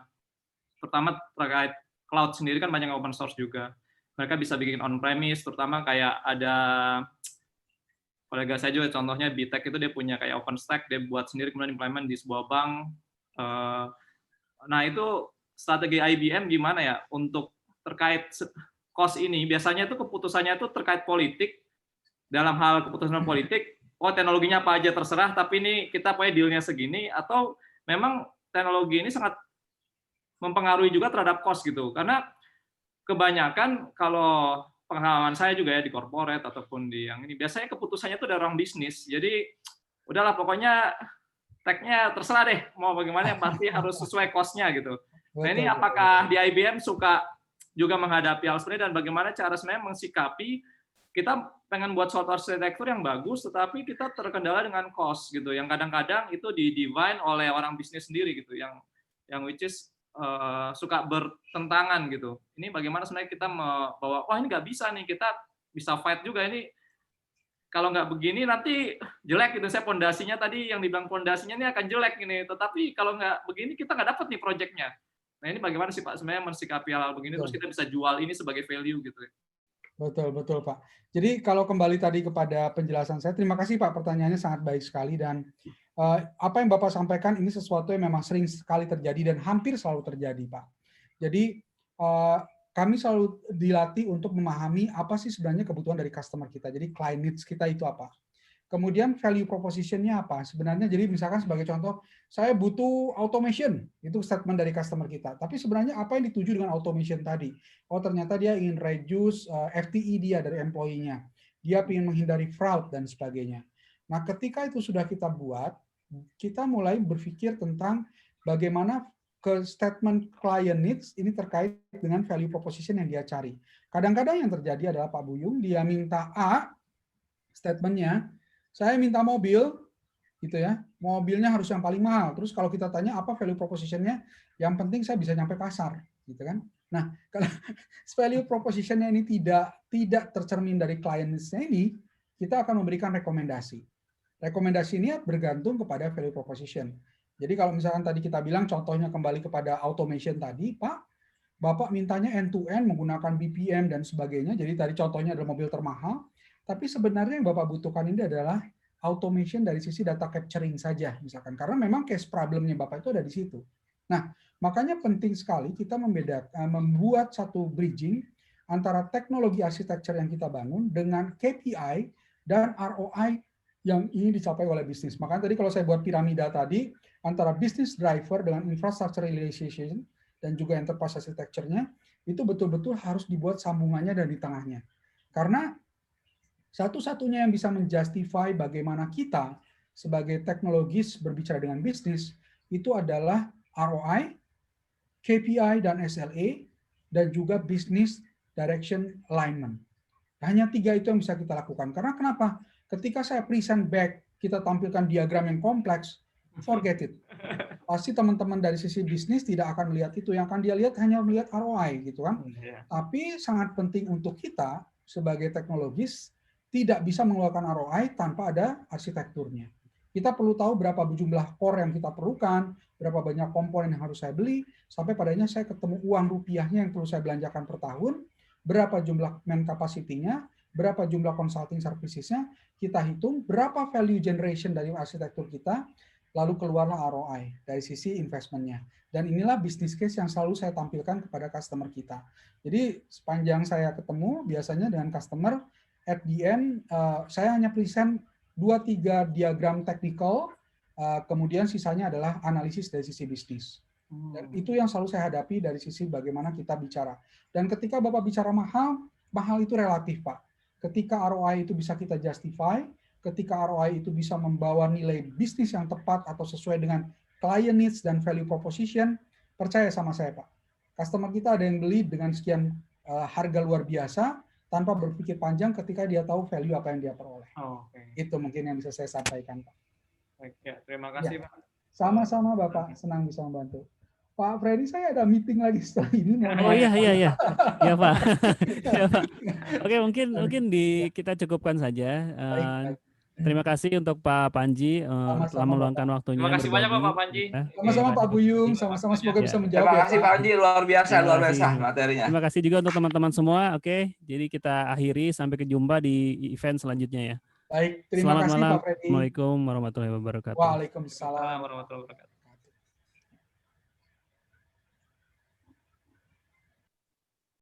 pertama terkait cloud sendiri kan banyak open source juga. Mereka bisa bikin on premise, terutama kayak ada kolega saya juga contohnya Bitek itu dia punya kayak OpenStack, dia buat sendiri kemudian implement di sebuah bank. Nah itu strategi IBM gimana ya untuk terkait cost ini? Biasanya itu keputusannya itu terkait politik, dalam hal keputusan politik, teknologinya apa aja terserah, tapi ini kita punya deal-nya segini, atau memang teknologi ini sangat mempengaruhi juga terhadap cost gitu. Karena kebanyakan kalau pengalaman saya juga ya di corporate ataupun di yang ini, biasanya keputusannya itu dari orang bisnis. Jadi udahlah pokoknya tag-nya terserah deh, mau bagaimana yang pasti harus sesuai cost-nya gitu. Nah ini apakah di IBM suka juga menghadapi hal seperti ini, dan bagaimana cara sebenarnya mensikapi kita pengen buat suatu arsitektur yang bagus, tetapi kita terkendala dengan cost gitu, yang kadang-kadang itu di-define oleh orang bisnis sendiri gitu, yang which is suka bertentangan gitu. Ini bagaimana sebenarnya kita bahwa wah ini nggak bisa nih, kita bisa fight juga ini. Kalau nggak begini nanti jelek gitu. Saya pondasinya tadi yang dibilang pondasinya ini akan jelek ini. Tetapi kalau nggak begini kita nggak dapat nih proyeknya. Nah ini bagaimana sih Pak sebenarnya mensikapi hal begini terus kita bisa jual ini sebagai value gitu. Betul, betul Pak. Jadi kalau kembali tadi kepada penjelasan saya, terima kasih Pak, pertanyaannya sangat baik sekali, dan apa yang Bapak sampaikan ini sesuatu yang memang sering sekali terjadi dan hampir selalu terjadi Pak. Jadi kami selalu dilatih untuk memahami apa sih sebenarnya kebutuhan dari customer kita. Jadi client needs kita itu apa. Kemudian value proposition-nya apa? Sebenarnya jadi misalkan sebagai contoh, saya butuh automation, itu statement dari customer kita. Tapi sebenarnya apa yang dituju dengan automation tadi? Oh ternyata dia ingin reduce FTE dia dari employee-nya. Dia ingin menghindari fraud dan sebagainya. Nah ketika itu sudah kita buat, kita mulai berpikir tentang bagaimana ke statement client needs ini terkait dengan value proposition yang dia cari. Kadang-kadang yang terjadi adalah Pak Buyung, dia minta A, statementnya, saya minta mobil, gitu ya, mobilnya harus yang paling mahal. Terus kalau kita tanya apa value proposition-nya, yang penting saya bisa nyampe pasar, gitu kan. Nah, kalau value proposition-nya ini tidak tercermin dari client-nya ini, kita akan memberikan rekomendasi. Rekomendasi ini bergantung kepada value proposition. Jadi kalau misalkan tadi kita bilang contohnya kembali kepada automation tadi, Pak, Bapak mintanya end-to-end menggunakan BPM dan sebagainya, jadi tadi contohnya adalah mobil termahal, tapi sebenarnya yang Bapak butuhkan ini adalah automation dari sisi data capturing saja, misalkan. Karena memang case problemnya Bapak itu ada di situ. Nah, makanya penting sekali kita membuat satu bridging antara teknologi arsitektur yang kita bangun dengan KPI dan ROI yang ingin dicapai oleh bisnis. Makanya tadi kalau saya buat piramida tadi, antara business driver dengan infrastructure realization dan juga enterprise architecture-nya, itu betul-betul harus dibuat sambungannya dan di tengahnya. Karena satu-satunya yang bisa menjustify bagaimana kita sebagai teknologis berbicara dengan bisnis itu adalah ROI, KPI dan SLA, dan juga business direction alignment. Hanya 3 itu yang bisa kita lakukan. Karena kenapa? Ketika saya present back, kita tampilkan diagram yang kompleks, forget it. Pasti teman-teman dari sisi bisnis tidak akan melihat itu. Yang akan dia lihat hanya melihat ROI, gitu kan. Tapi sangat penting untuk kita sebagai teknologis tidak bisa mengeluarkan ROI tanpa ada arsitekturnya. Kita perlu tahu berapa jumlah core yang kita perlukan, berapa banyak komponen yang harus saya beli, sampai padanya saya ketemu uang rupiahnya yang perlu saya belanjakan per tahun, berapa jumlah man capacity-nya, berapa jumlah consulting services-nya, kita hitung berapa value generation dari arsitektur kita, lalu keluarlah ROI dari sisi investment-nya. Dan inilah business case yang selalu saya tampilkan kepada customer kita. Jadi sepanjang saya ketemu, biasanya dengan customer, at the end, saya hanya present 2-3 diagram teknikal, kemudian sisanya adalah analisis dari sisi bisnis. Dan itu yang selalu saya hadapi dari sisi bagaimana kita bicara. Dan ketika Bapak bicara mahal, mahal itu relatif, Pak. Ketika ROI itu bisa kita justify, ketika ROI itu bisa membawa nilai bisnis yang tepat atau sesuai dengan client needs dan value proposition, percaya sama saya, Pak. Customer kita ada yang beli dengan sekian harga luar biasa, tanpa berpikir panjang ketika dia tahu value apa yang dia peroleh. Itu mungkin yang bisa saya sampaikan, Pak. Baik, ya, terima kasih, Pak. Sama-sama, Bapak. Senang bisa membantu. Pak Freddy, saya ada meeting lagi setelah ini. Oh iya, ya Pak. Ya, Pak. Oke, mungkin kita cukupkan saja. Terima kasih untuk Pak Panji telah meluangkan waktunya. Terima kasih banyak Pak Panji. Sama-sama Pak Buyung, sama-sama semoga bisa menjawab. Terima kasih Pak Panji, luar biasa materinya. Terima kasih juga untuk teman-teman semua. Oke, jadi kita akhiri, sampai jumpa di event selanjutnya ya. Baik, terima kasih Pak Freddy. Assalamualaikum warahmatullahi wabarakatuh. Waalaikumsalam warahmatullahi wabarakatuh.